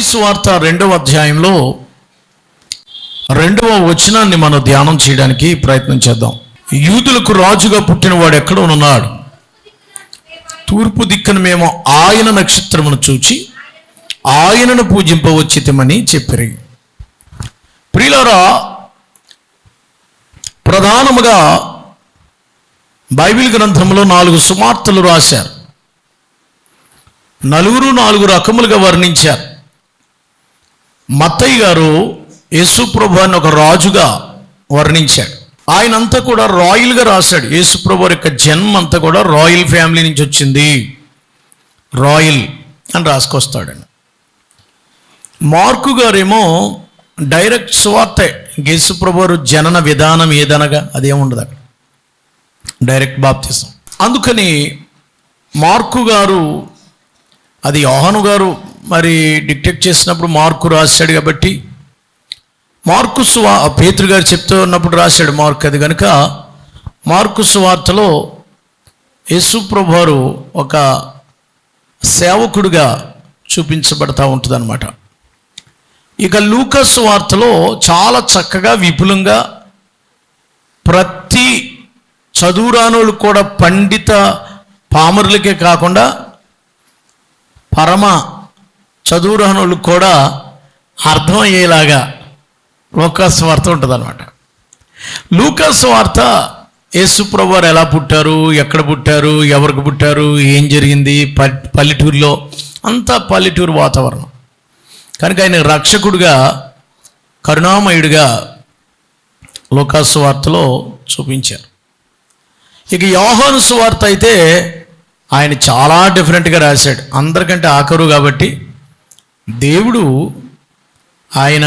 సువార్త 2వ అధ్యాయంలో 2వ వచనాన్ని మనం ధ్యానం చేయడానికి ప్రయత్నం చేద్దాం. యూదులకు రాజుగా పుట్టిన వాడు ఎక్కడ ఉన్నాడు? తూర్పు దిక్కున మేము ఆయన నక్షత్రమును చూచి ఆయనను పూజింపవచ్చితమని చెప్పిరి. ప్రియులారా, ప్రధానముగా బైబిల్ గ్రంథంలో 4 సువార్తలు రాశారు. 4 రకములుగా వర్ణించారు. మత్తయి గారు యేసుప్రభువుని ఒక రాజుగా వర్ణించాడు. ఆయన అంతా కూడా రాయల్గా రాశాడు. యేసుప్రభు యొక్క జన్మ అంతా కూడా రాయల్ ఫ్యామిలీ నుంచి వచ్చింది, రాయల్ అని రాసుకొస్తాడండి. మార్కు గారేమో డైరెక్ట్ సువార్తే, యేసుప్రభు జనన విధానం ఏదనగా అదేముండదు అక్కడ, డైరెక్ట్ బాప్తిసం. అందుకని మార్కు గారు, అది యోహాను గారు మరి డిక్టేట్ చేసినప్పుడు మార్కు రాశాడు కాబట్టి, మార్కు పేతురు గారు చెప్తూ ఉన్నప్పుడు రాశాడు మార్కు. అది కనుక మార్కు సువార్తలో యేసుప్రభు వారు ఒక సేవకుడిగా చూపించబడతా ఉంటుంది అన్నమాట. ఇక లూకా సువార్తలో చాలా చక్కగా విపులంగా ప్రతి చదువురానులు కూడా పండిత పామరులకే కాకుండా పరమ చదువురానులకు కూడా అర్థమయ్యేలాగా లూకా సువార్త ఉంటుంది అన్నమాట. లూకా సువార్త యేసుప్రభు వారు ఎలా పుట్టారు, ఎక్కడ పుట్టారు, ఎవరికి పుట్టారు, ఏం జరిగింది, పల్లెటూరులో అంతా పల్లెటూరు వాతావరణం కనుక ఆయన రక్షకుడిగా, కరుణామయుడిగా లూకా సువార్తలో చూపించారు. ఇక యోహాను సువార్త అయితే ఆయన చాలా డిఫరెంట్గా రాశాడు. అందరికంటే ఆఖరు కాబట్టి దేవుడు, ఆయన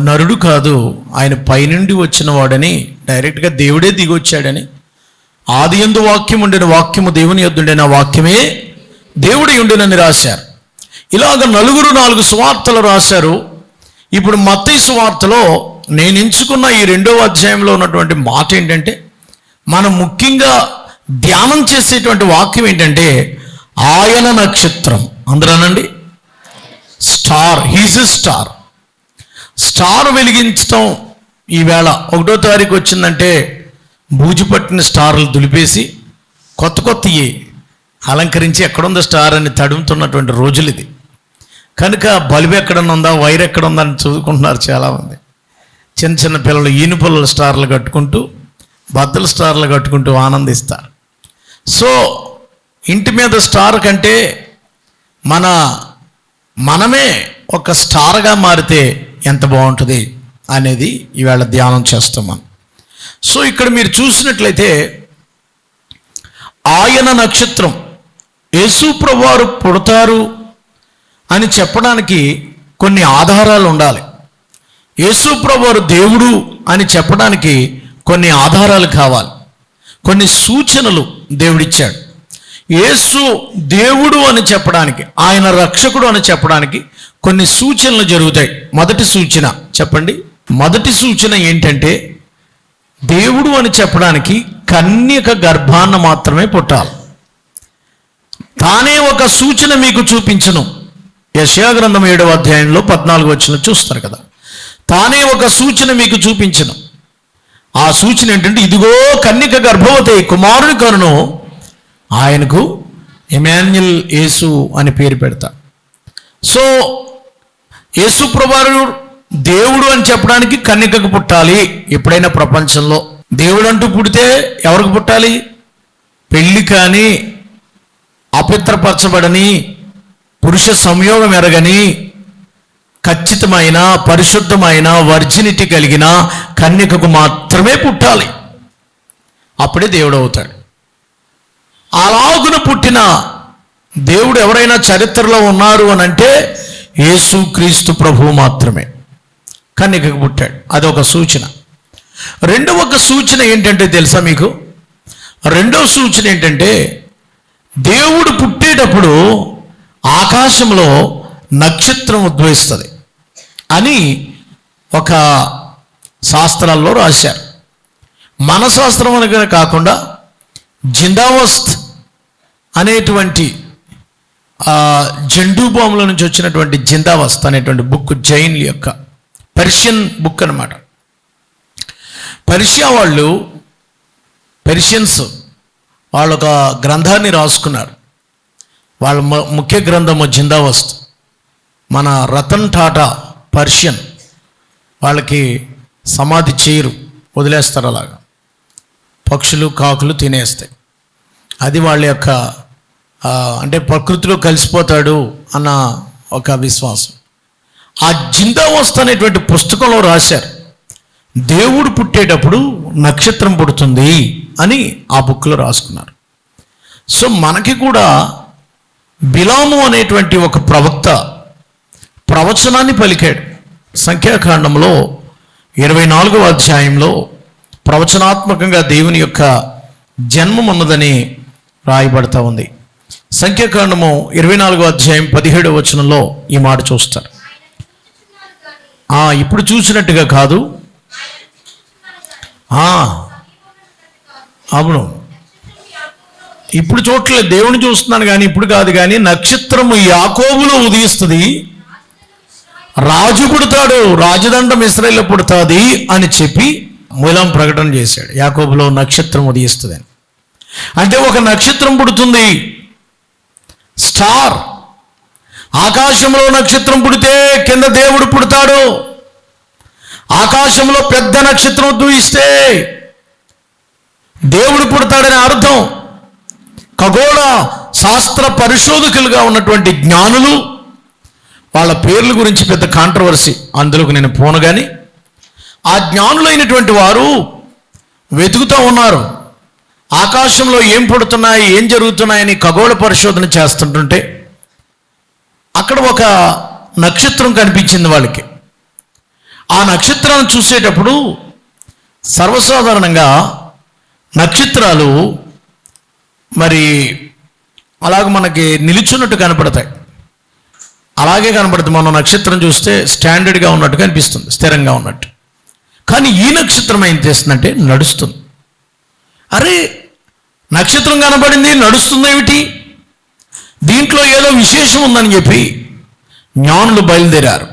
నరుడు కాదు, ఆయన పైనుండి వచ్చిన వాడని, డైరెక్ట్గా దేవుడే దిగి వచ్చాడని, ఆది యందు వాక్యం ఉండిన, వాక్యము దేవుని యొద్ద ఉండిన, వాక్యమే దేవుడి ఉండినని రాశారు. ఇలాగ 4 సువార్తలు రాశారు. ఇప్పుడు మత్తయి సువార్తలో నేను ఎంచుకున్న ఈ 2వ అధ్యాయంలో ఉన్నటువంటి మాట ఏంటంటే, మనం ముఖ్యంగా ధ్యానం చేసేటువంటి వాక్యం ఏంటంటే ఆయన నక్షత్రం. అందరానండి, star, he's a star. Star వెలిగించటం ఈవేళ 1వ తారీఖు వచ్చిందంటే బూజు పట్టిన స్టార్లు దులిపేసి కొత్తవి అలంకరించి ఎక్కడుందో స్టార్ అని తడుముతున్నటువంటి రోజులు ఇది. కనుక బల్బు ఎక్కడన్నా ఉందా, వైర్ ఎక్కడ ఉందా అని చూసుకుంటున్నారు చాలామంది. చిన్న పిల్లలు ఈనుపల్ల స్టార్లు కట్టుకుంటూ, బద్దల స్టార్లు కట్టుకుంటూ ఆనందిస్తారు. సో ఇంటి మీద స్టార్ కంటే మనమే ఒక స్టార్గా మారితే ఎంత బాగుంటుంది అనేది ఈవేళ ధ్యానం చేస్తాం మనం. సో ఇక్కడ మీరు చూసినట్లయితే ఆయన నక్షత్రం, యేసుప్రభు వారు పుడతారు అని చెప్పడానికి కొన్ని ఆధారాలు ఉండాలి. యేసుప్రభు వారు దేవుడు అని చెప్పడానికి కొన్ని ఆధారాలు కావాలి, కొన్ని సూచనలు దేవుడిచ్చాడు. యేసు దేవుడు అని చెప్పడానికి, ఆయన రక్షకుడు అని చెప్పడానికి కొన్ని సూచనలు జరుగుతాయి. మొదటి సూచన చెప్పండి. మొదటి సూచన ఏంటంటే, దేవుడు అని చెప్పడానికి కన్యక గర్భాన్న మాత్రమే పుట్టాలి. తానే ఒక సూచన మీకు చూపించును. యెషయా గ్రంథం 7వ అధ్యాయంలో 14 వచనం చూస్తారు కదా. తానే ఒక సూచన మీకు చూపించును. ఆ సూచన ఏంటంటే, ఇదిగో కన్యక గర్భవతి, కుమారుని కనును, ఆయనకు ఇమ్మాన్యుయేల్, యేసు అని పేరు పెడతా. సో యేసుప్రభువు దేవుడు అని చెప్పడానికి కన్యకకు పుట్టాలి. ఎప్పుడైనా ప్రపంచంలో దేవుడు అంటూ పుడితే ఎవరికి పుట్టాలి? పెళ్ళి కానీ, అపవిత్రపరచబడని, పురుష సంయోగం ఎరగని, ఖచ్చితమైన పరిశుద్ధమైన వర్జినిటీ కలిగిన కన్యకకు మాత్రమే పుట్టాలి. అప్పుడే దేవుడు అవుతాడు. అలాగున పుట్టిన దేవుడు ఎవరైనా చరిత్రలో ఉన్నారు అని అంటే యేసుక్రీస్తు ప్రభువు మాత్రమే కన్యకకు పుట్టాడు. అదొక సూచన. రెండవ సూచన ఏంటంటే తెలుసా మీకు? రెండవ సూచన ఏంటంటే, దేవుడు పుట్టేటప్పుడు ఆకాశంలో నక్షత్రం ఉద్భవిస్తుంది అని ఒక శాస్త్రాల్లో రాశారు. మన శాస్త్రం అనగా కాకుండా జిందావస్త్ అనేటువంటి జండూ బాంబుల నుంచి వచ్చినటువంటి జిందావస్త్ అనేటువంటి బుక్ జైన్ల యొక్క పర్షియన్ బుక్ అన్నమాట. పెర్షియన్స్ వాళ్ళు ఒక గ్రంథాన్ని రాసుకున్నారు. వాళ్ళ ముఖ్య గ్రంథము జిందావస్త్. మన రతన్ టాటా పర్షియన్, వాళ్ళకి సమాధి చేయరు, వదిలేస్తారు అలాగా, పక్షులు కాకులు తినేస్తాయి. అది వాళ్ళ యొక్క అంటే ప్రకృతిలో కలిసిపోతాడు అన్న ఒక విశ్వాసం. ఆ జిందావస్త్ అనేటువంటి పుస్తకంలో రాశారు, దేవుడు పుట్టేటప్పుడు నక్షత్రం పుడుతుంది అని ఆ బుక్లో రాసుకున్నారు. సో మనకి కూడా బిలాము అనేటువంటి ఒక ప్రవక్త ప్రవచనాన్ని పలికాడు. సంఖ్యాకాండంలో 24వ అధ్యాయంలో ప్రవచనాత్మకంగా దేవుని యొక్క జన్మం ఉన్నదని రాయబడతా ఉంది. సంఖ్యాకాండము 24వ అధ్యాయం 17వ వచనంలో ఈ మాట చూస్తారు. ఇప్పుడు చూసినట్టుగా కాదు, అవును ఇప్పుడు చూడట్లేదు, దేవుని చూస్తున్నాను కానీ ఇప్పుడు కాదు. కానీ నక్షత్రము యాకోబులో ఉదయిస్తుంది, రాజు పుడతాడు, రాజదండం ఇశ్రాయేలులో పుడుతుంది అని చెప్పి మూలం ప్రకటన చేశాడు. యాకోబులో నక్షత్రం ఉదయిస్తుంది అని. అంటే ఒక నక్షత్రం పుడుతుంది, స్టార్. ఆకాశంలో నక్షత్రం పుడితే కింద దేవుడు పుడతాడు. ఆకాశంలో పెద్ద నక్షత్రం ఉదయిస్తే దేవుడు పుడతాడని అర్థం. ఖగోళ శాస్త్ర పరిశోధకులుగా ఉన్నటువంటి జ్ఞానులు, వాళ్ళ పేర్ల గురించి పెద్ద కాంట్రవర్సీ, అందులోకి నేను పోను. కానీ ఆ జ్ఞానులైనటువంటి వారు వెతుకుతూ ఉన్నారు, ఆకాశంలో ఏం పుడుతున్నాయి, ఏం జరుగుతున్నాయని ఖగోళ పరిశోధన చేస్తుంటుంటే అక్కడ ఒక నక్షత్రం కనిపించింది వాళ్ళకి. ఆ నక్షత్రాన్ని చూసేటప్పుడు సర్వసాధారణంగా నక్షత్రాలు మరి అలాగ మనకి నిలుచున్నట్టు కనపడతాయి, అలాగే కనపడుతుంది. మనం నక్షత్రం చూస్తే స్టాండర్డ్గా ఉన్నట్టు కనిపిస్తుంది, స్థిరంగా ఉన్నట్టు. కానీ ఈ నక్షత్రం ఏం చేస్తుందంటే నడుస్తుంది. అరే, నక్షత్రం కనపడింది, నడుస్తుంది ఏమిటి, దీంట్లో ఏదో విశేషం ఉందని చెప్పి జ్ఞానులు బయలుదేరారు.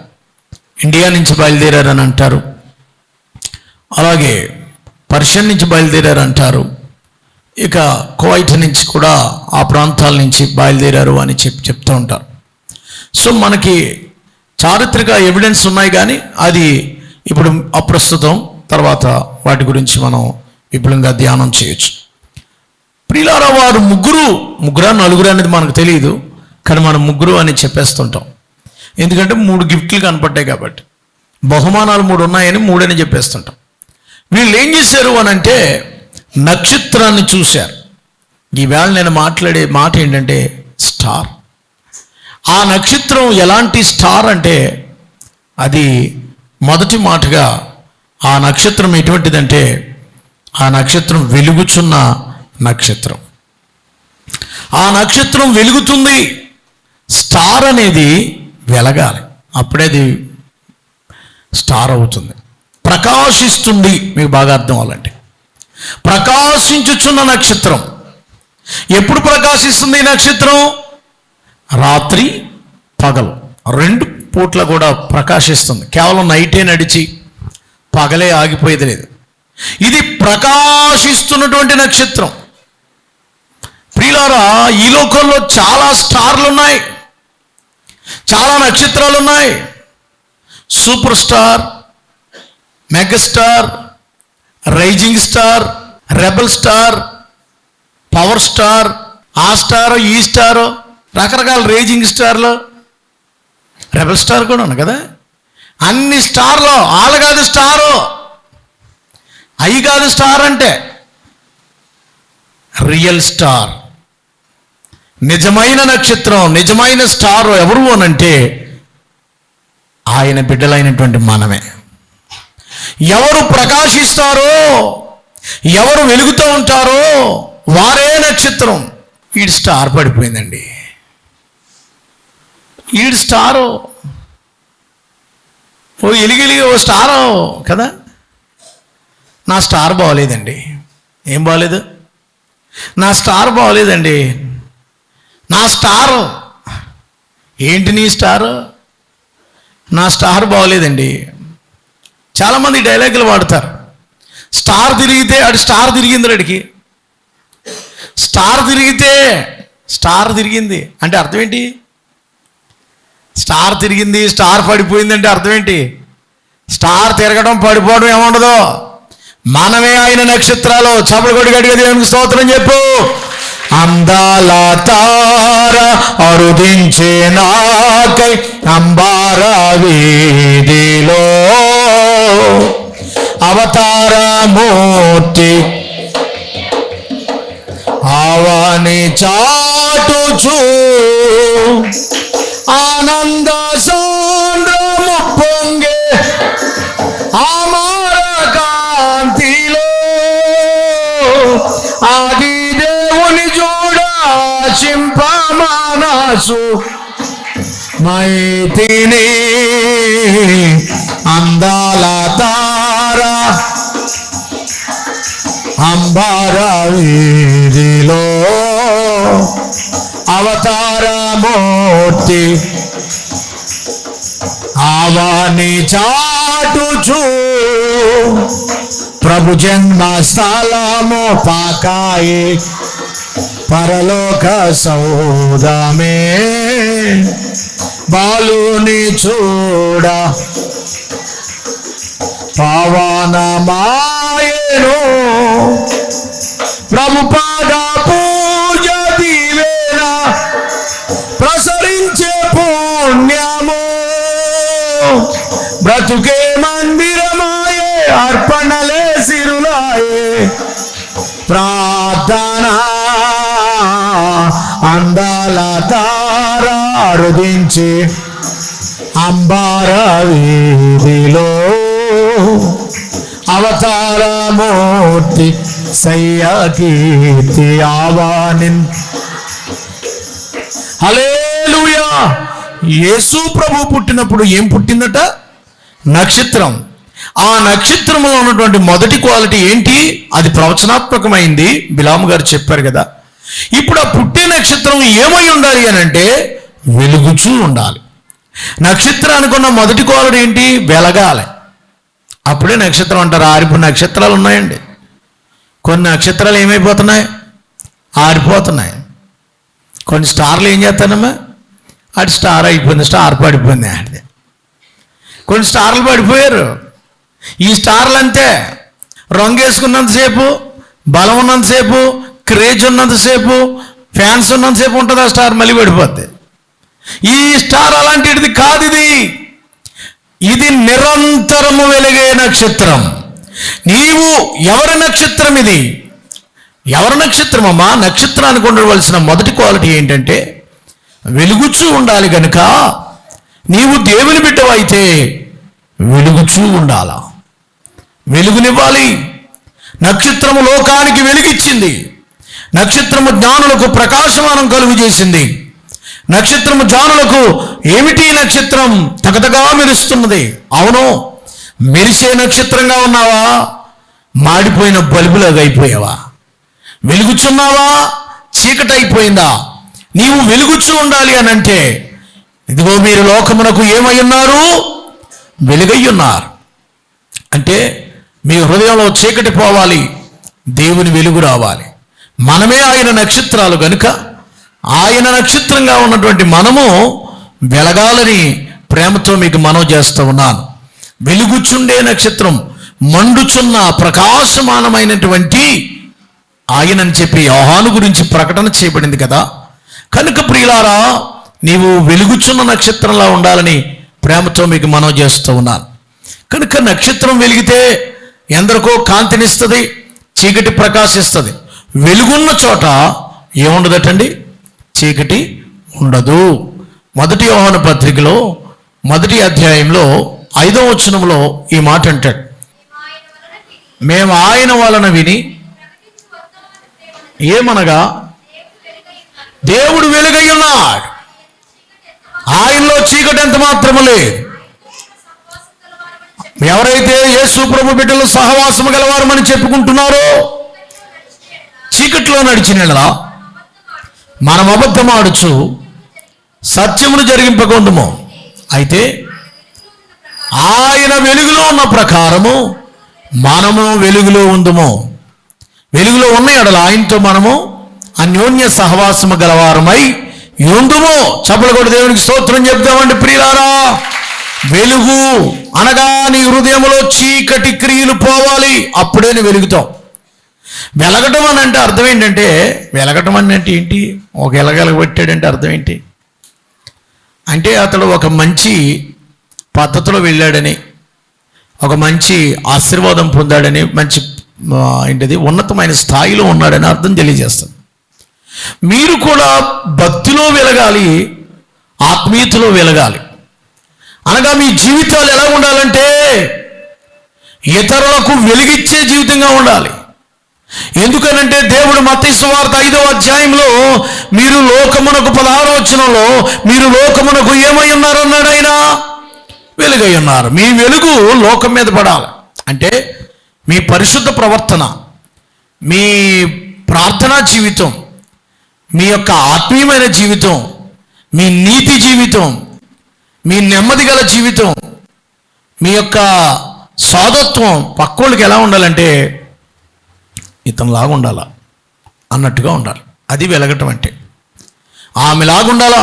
ఇండియా నుంచి బయలుదేరారని అంటారు, అలాగే పర్షియన్ నుంచి బయలుదేరారు అంటారు, ఇక కువైట్ నుంచి కూడా ఆ ప్రాంతాల నుంచి బయలుదేరారు అని చెప్తూ ఉంటారు. సో మనకి చారిత్రక ఎవిడెన్స్ ఉన్నాయి, కానీ అది ఇప్పుడు అప్రస్తుతం. తర్వాత వాటి గురించి మనం విపులంగా ధ్యానం చేయొచ్చు. ప్రియులారా, వారు ముగ్గురా నలుగురు అనేది మనకు తెలియదు, కానీ మనం ముగ్గురు అని చెప్పేస్తుంటాం. ఎందుకంటే 3 గిఫ్ట్లు కనపడ్డాయి కాబట్టి, బహుమానాలు 3 ఉన్నాయని 3 అని చెప్పేస్తుంటాం. వీళ్ళు ఏం చేశారు అని అంటే నక్షత్రాన్ని చూశారు. ఈవేళ నేను మాట్లాడే మాట ఏంటంటే స్టార్. ఆ నక్షత్రం ఎలాంటి స్టార్ అంటే, అది మొదటి మాటగా ఆ నక్షత్రం ఎటువంటిదంటే, ఆ నక్షత్రం వెలుగుచున్న నక్షత్రం. ఆ నక్షత్రం వెలుగుతుంది. స్టార్ అనేది వెలగాలి, అప్పుడే అది స్టార్ అవుతుంది. ప్రకాశిస్తుంది, మీకు బాగా అర్థం అవ్వాలంటే ప్రకాశించుచున్న నక్షత్రం. ఎప్పుడు ప్రకాశిస్తుంది ఈ నక్షత్రం? రాత్రి పగలు 2 పూట్ల కూడా ప్రకాశిస్తుంది. కేవలం నైటే నడిచి పగలే ఆగిపోయేది లేదు. ఇది ప్రకాశిస్తున్నటువంటి నక్షత్రం. ప్రియులారా, ఈ లోకంలో చాలా స్టార్లు ఉన్నాయి, చాలా నక్షత్రాలు ఉన్నాయి. Super star, megastar, rising star, rebel star, power star, ఆ స్టార్, ఈ స్టార్, రకరకాల రేజింగ్ స్టార్లు, రెబల్ స్టార్ కూడా ఉంది కదా. అన్ని స్టార్లు వాళ్ళు కాదు స్టారు, అవి కాదు స్టార్ అంటే. రియల్ స్టార్, నిజమైన నక్షత్రం, నిజమైన స్టార్ ఎవరు అనంటే ఆయన బిడ్డలైనటువంటి మనమే. ఎవరు ప్రకాశిస్తారో, ఎవరు వెలుగుతూ ఉంటారో వారే నక్షత్రం. ఈడు స్టార్ పడిపోయిందండి, ఈడు స్టారు, ఓ ఎలిగిలిగి ఓ స్టారు కదా. నా స్టార్ బాగోలేదండి. ఏం బాగోలేదు? నా స్టార్ బాగోలేదండి. నా స్టారు ఏంటి నీ స్టార్? నా స్టార్ బాగోలేదండి. చాలామంది డైలాగులు వాడతారు. స్టార్ తిరిగితే స్టార్ తిరిగింది అడికి. స్టార్ తిరిగింది అంటే అర్థం ఏంటి? స్టార్ తిరిగింది, స్టార్ పడిపోయింది అంటే అర్థం ఏంటి? స్టార్ తిరగడం పడిపోవడం ఏముండదు. మనమే ఆయన నక్షత్రాలు. చపలు కొడి గడిగా దేవునికి స్తోత్రం చెప్పు. అందాల తార అరుదించే నాకై అంబార వీధిలో అవతారమూర్తి ఆవాని చాటుచు ఆనంద సాంద్రము పొంగే అమర కాంతిలో ఆది దేవుని చూడ చింప మనసు మైతిని అందాల తార అంబార వీధిలో అవతారమూర్తి ఆవాని చాటుచు ప్రభు జన్మ స్థలము పాకాయి పరలోక సౌదమే బాలుని చూడ పావనమాయను ప్రభు పాద పూజ దీవెన ప్రసరించే పుణ్యము బ్రతుకే మందిరమాయే అర్పణలే సిరులాయే ప్రార్థన అందాల తార అరుదించి అంబార వీధిలో అవతారమూర్తి సయ్యకీర్తి ఆవానిన్. హల్లెలూయా. యేసు ప్రభు పుట్టినప్పుడు ఏం పుట్టిందట? నక్షత్రం. ఆ నక్షత్రంలో ఉన్నటువంటి మొదటి క్వాలిటీ ఏంటి? అది ప్రవచనాత్మకమైంది. బిలాము గారు చెప్పారు కదా. ఇప్పుడు ఆ పుట్టే నక్షత్రం ఏమై ఉండాలి అని అంటే వెలుగుచూ ఉండాలి. నక్షత్రానికి ఉన్న మొదటి క్వాలిటీ ఏంటి? వెలగాలి. అప్పుడే నక్షత్రం అంటారు. ఆరిపోయిన నక్షత్రాలు ఉన్నాయండి. కొన్ని నక్షత్రాలు ఏమైపోతున్నాయి? ఆరిపోతున్నాయి. కొన్ని స్టార్లు ఏం చేస్తానమ్మా? అటు స్టార్ అయిపోయింది, స్టార్ పడిపోయింది. ఆడిది. కొన్ని స్టార్లు పడిపోయారు. ఈ స్టార్లు అంతే. రంగు వేసుకున్నంతసేపు, బలం ఉన్నంతసేపు, క్రేజ్ ఉన్నంతసేపు, ఫ్యాన్స్ ఉన్నంతసేపు ఉంటుంది. ఆ స్టార్ మళ్ళీ పడిపోద్ది. ఈ స్టార్ అలాంటిది కాదు. ఇది నిరంతరము వెలిగే నక్షత్రం. నీవు ఎవరి నక్షత్రం? ఇది ఎవరి నక్షత్రం అమ్మా? నక్షత్రానికి ఉండవలసిన మొదటి క్వాలిటీ ఏంటంటే వెలుగుచూ ఉండాలి. కనుక నీవు దేవుని బిడ్డవైతే వెలుగుచూ ఉండాలా, వెలుగునివ్వాలి. నక్షత్రము లోకానికి వెలుగిచ్చింది. నక్షత్రము జ్ఞానులకు ప్రకాశమానం కలుగు చేసింది. నక్షత్రము జ్ఞానులకు ఏమిటి? నక్షత్రం తగతగా మెరుస్తున్నది. అవును, మెరిసే నక్షత్రంగా ఉన్నావా? మాడిపోయిన బల్బులాగా అయిపోయావా? వెలుగుచున్నావా? చీకటి అయిపోయిందా? నీవు వెలుగుచూ ఉండాలి అని అంటే ఇదిగో మీరు లోకమునకు ఏమై ఉన్నారు? వెలుగై ఉన్నారు. అంటే మీ హృదయంలో చీకటి పోవాలి, దేవుని వెలుగు రావాలి. మనమే ఆయన నక్షత్రాలు గనుక ఆయన నక్షత్రంగా ఉన్నటువంటి మనము వెలగాలని ప్రేమతో మీకు మనవి చేస్తూ ఉన్నాను. వెలుగుచుండే నక్షత్రం, మండుచున్న ప్రకాశమానమైనటువంటి ఆయనని చెప్పి యోహాను గురించి ప్రకటన చేయబడింది కదా. కనుక ప్రియులారా, నీవు వెలుగుచున్న నక్షత్రంలా ఉండాలని ప్రేమతో మీకు మనవి చేస్తూ ఉన్నాను. కనుక నక్షత్రం వెలిగితే ఎందరికో కాంతినిస్తుంది, చీకటి ప్రకాశిస్తుంది. వెలుగున్న చోట ఏముండదటండి? చీకటి ఉండదు. మొదటి యోహాను పత్రికలో 1వ అధ్యాయంలో 5వ వచనంలో ఈ మాట అంటాడు, మేము ఆయన వలన విని ఏమనగా దేవుడు వెలుగై ఉన్నాడు, ఆయనలో చీకటి ఎంత మాత్రము లేదు. ఎవరైతే యేసు ప్రభు బిడ్డలు సహవాసము గలవారమని చెప్పుకుంటున్నారో చీకట్లో నడిచినలా మనం అబద్ధమాడుచు సత్యమును జరిగింపకుందుము. అయితే ఆయన వెలుగులో ఉన్న ప్రకారము మనము వెలుగులో ఉందుము. వెలుగులో ఉన్న ఎడల ఆయనతో మనము అన్యోన్య సహవాసము గలవారమై ఉందుము. చప్పలు కొట్టి దేవునికి స్తోత్రం చెప్తామండి ప్రియులారా. వెలుగు అనగా నీ హృదయంలో చీకటి క్రియలు పోవాలి, అప్పుడే నీ వెలుగుతావు. వెలగటం అని అంటే అర్థం ఏంటంటే, వెలగటం అని అంటే ఏంటి? ఒక ఎలగెలగబెట్టాడంటే అర్థం ఏంటి అంటే, అతడు ఒక మంచి పద్ధతిలో వెళ్ళాడని, ఒక మంచి ఆశీర్వాదం పొందాడని, మంచి ఏంటిది ఉన్నతమైన స్థాయిలో ఉన్నాడని అర్థం తెలియజేస్తుంది. మీరు కూడా భక్తిలో వెలగాలి, ఆత్మీయతలో వెలగాలి. అనగా మీ జీవితాలు ఎలా ఉండాలంటే ఇతరులకు వెలిగిచ్చే జీవితంగా ఉండాలి. ఎందుకనంటే దేవుడు మత్తయి సువార్త 5వ అధ్యాయంలో మీరు లోకమునకు 16వ వచనంలో మీరు లోకమునకు ఏమై ఉన్నారు అన్నాడు ఆయన, వెలుగై ఉన్నారు. మీ వెలుగు లోకం మీద పడాలి. అంటే మీ పరిశుద్ధ ప్రవర్తన, మీ ప్రార్థనా జీవితం, మీ యొక్క ఆత్మీయమైన జీవితం, మీ నీతి జీవితం, మీ నెమ్మది గల జీవితం, మీ యొక్క సాధత్వం పక్కోళ్ళకి ఎలా ఉండాలంటే ఇతనిలాగా ఉండాలా అన్నట్టుగా ఉండాలి. అది వెలగటం అంటే. ఆమెలాగుండాలా,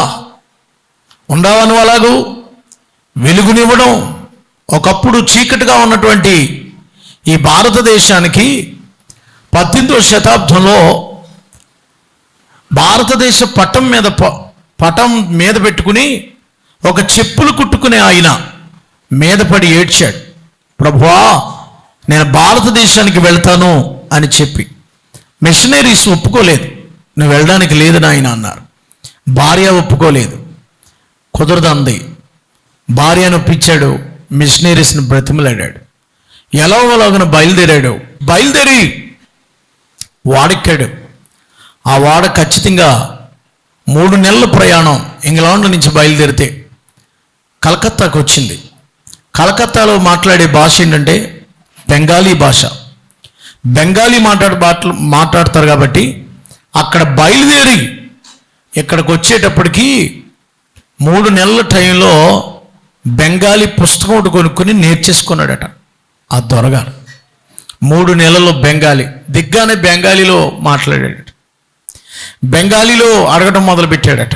ఉండాలా నువ్వు అలాగూ వెలుగునివ్వడం. ఒకప్పుడు చీకటిగా ఉన్నటువంటి ఈ భారతదేశానికి 18వ శతాబ్దంలో భారతదేశ పటం మీద పెట్టుకుని ఒక చెప్పులు కుట్టుకునే ఆయన మీద పడి ఏడ్చాడు, ప్రభువా నేను భారతదేశానికి వెళ్తాను అని చెప్పి. మిషనరీస్ ఒప్పుకోలేదు, నువ్వు వెళ్ళడానికి లేదు నాయన అన్నారు. భార్య ఒప్పుకోలేదు, కుదరదంది. భార్యను ఒప్పించాడు, మిషనరీస్ని బ్రతిమలాడాడు. ఎలాగోలాగన బయలుదేరి వాడెక్కాడు. ఆ వాడ ఖచ్చితంగా 3 నెలల ప్రయాణం ఇంగ్లాండ్ నుంచి బయలుదేరితే కలకత్తాకు వచ్చింది. కలకత్తాలో మాట్లాడే భాష ఏంటంటే బెంగాలీ భాష. బెంగాలీ మాట్లాడతారు కాబట్టి అక్కడ బయలుదేరి ఇక్కడికి వచ్చేటప్పటికి 3 నెలల టైంలో బెంగాలీ పుస్తకం ఒకటి కొనుక్కొని నేర్చేసుకున్నాడట ఆ దొరగారు. 3 నెలల్లో బెంగాలీ దిగ్గానే బెంగాలీలో మాట్లాడాడట, బెంగాలీలో అడగడం మొదలుపెట్టాడట.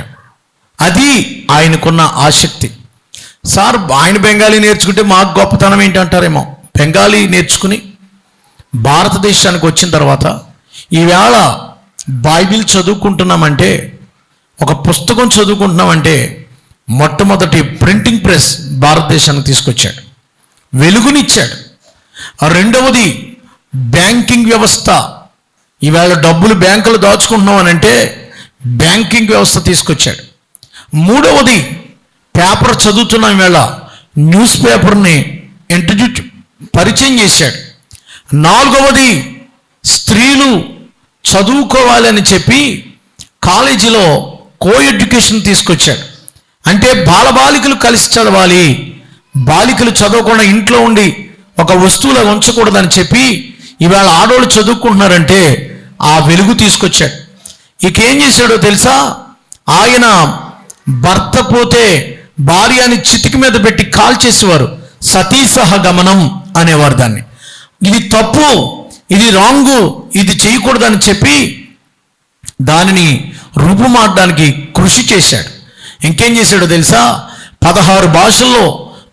అది ఆయనకున్న ఆసక్తి. సార్ ఆయన బెంగాలీ నేర్చుకుంటే మాకు గొప్పతనం ఏంటి అంటారేమో. బెంగాలీ నేర్చుకుని భారతదేశానికి వచ్చిన తర్వాత ఈవేళ బైబిల్ చదువుకుంటున్నామంటే, ఒక పుస్తకం చదువుకుంటున్నామంటే మొట్టమొదటి ప్రింటింగ్ ప్రెస్ భారతదేశానికి తీసుకొచ్చాడు, వెలుగునిచ్చాడు. రెండవది బ్యాంకింగ్ వ్యవస్థ. ఈవేళ డబ్బులు బ్యాంకులు దాచుకుంటున్నాం అని అంటే బ్యాంకింగ్ వ్యవస్థ తీసుకొచ్చాడు. మూడవది పేపర్ చదువుతున్నాం, ఈవేళ న్యూస్ పేపర్ని పరిచయం చేశాడు. నాలుగవది స్త్రీలు చదువుకోవాలని చెప్పి కాలేజీలో కో ఎడ్యుకేషన్ తీసుకొచ్చాడు. అంటే బాలబాలికలు కలిసి చదవాలి, బాలికలు చదవకుండా ఇంట్లో ఉండి ఒక వస్తువులా ఉంచకూడదని చెప్పి ఇవాళ ఆడవాళ్ళు చదువుకుంటున్నారంటే ఆ వెలుగు తీసుకొచ్చాడు. ఇక ఏం చేశాడో తెలుసా, ఆయన భర్త పోతే భార్యని చితికి మీద పెట్టి కాల్ చేసేవారు, సతీసహ గమనం అనేవారు దాన్ని. ఇది తప్పు, ఇది రాంగు, ఇది చేయకూడదని చెప్పి దానిని రూపుమాడడానికి కృషి చేశాడు. ఇంకేం చేశాడో తెలుసా, 16 భాషల్లో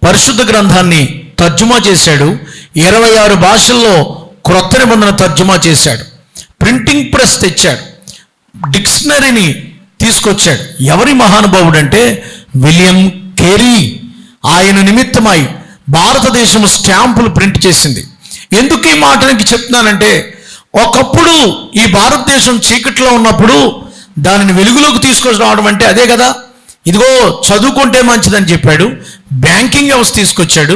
పరిశుద్ధ గ్రంథాన్ని తర్జుమా చేశాడు, 26 భాషల్లో క్రొత్త నిబంధన తర్జుమా చేశాడు. ప్రింటింగ్ ప్రెస్ తెచ్చాడు, డిక్షనరీని తీసుకొచ్చాడు. ఎవరి మహానుభావుడు అంటే విలియం కేరీ. ఆయన నిమిత్తమై భారతదేశం స్టాంపులు ప్రింట్ చేసింది. ఎందుకు ఈ మాటనికి చెప్తున్నానంటే, ఒకప్పుడు ఈ భారతదేశం చీకట్లో ఉన్నప్పుడు దానిని వెలుగులోకి తీసుకొని రావడం అంటే అదే కదా. ఇదిగో చదువుకుంటే మంచిదని చెప్పాడు, బ్యాంకింగ్ వ్యవస్థ తీసుకొచ్చాడు,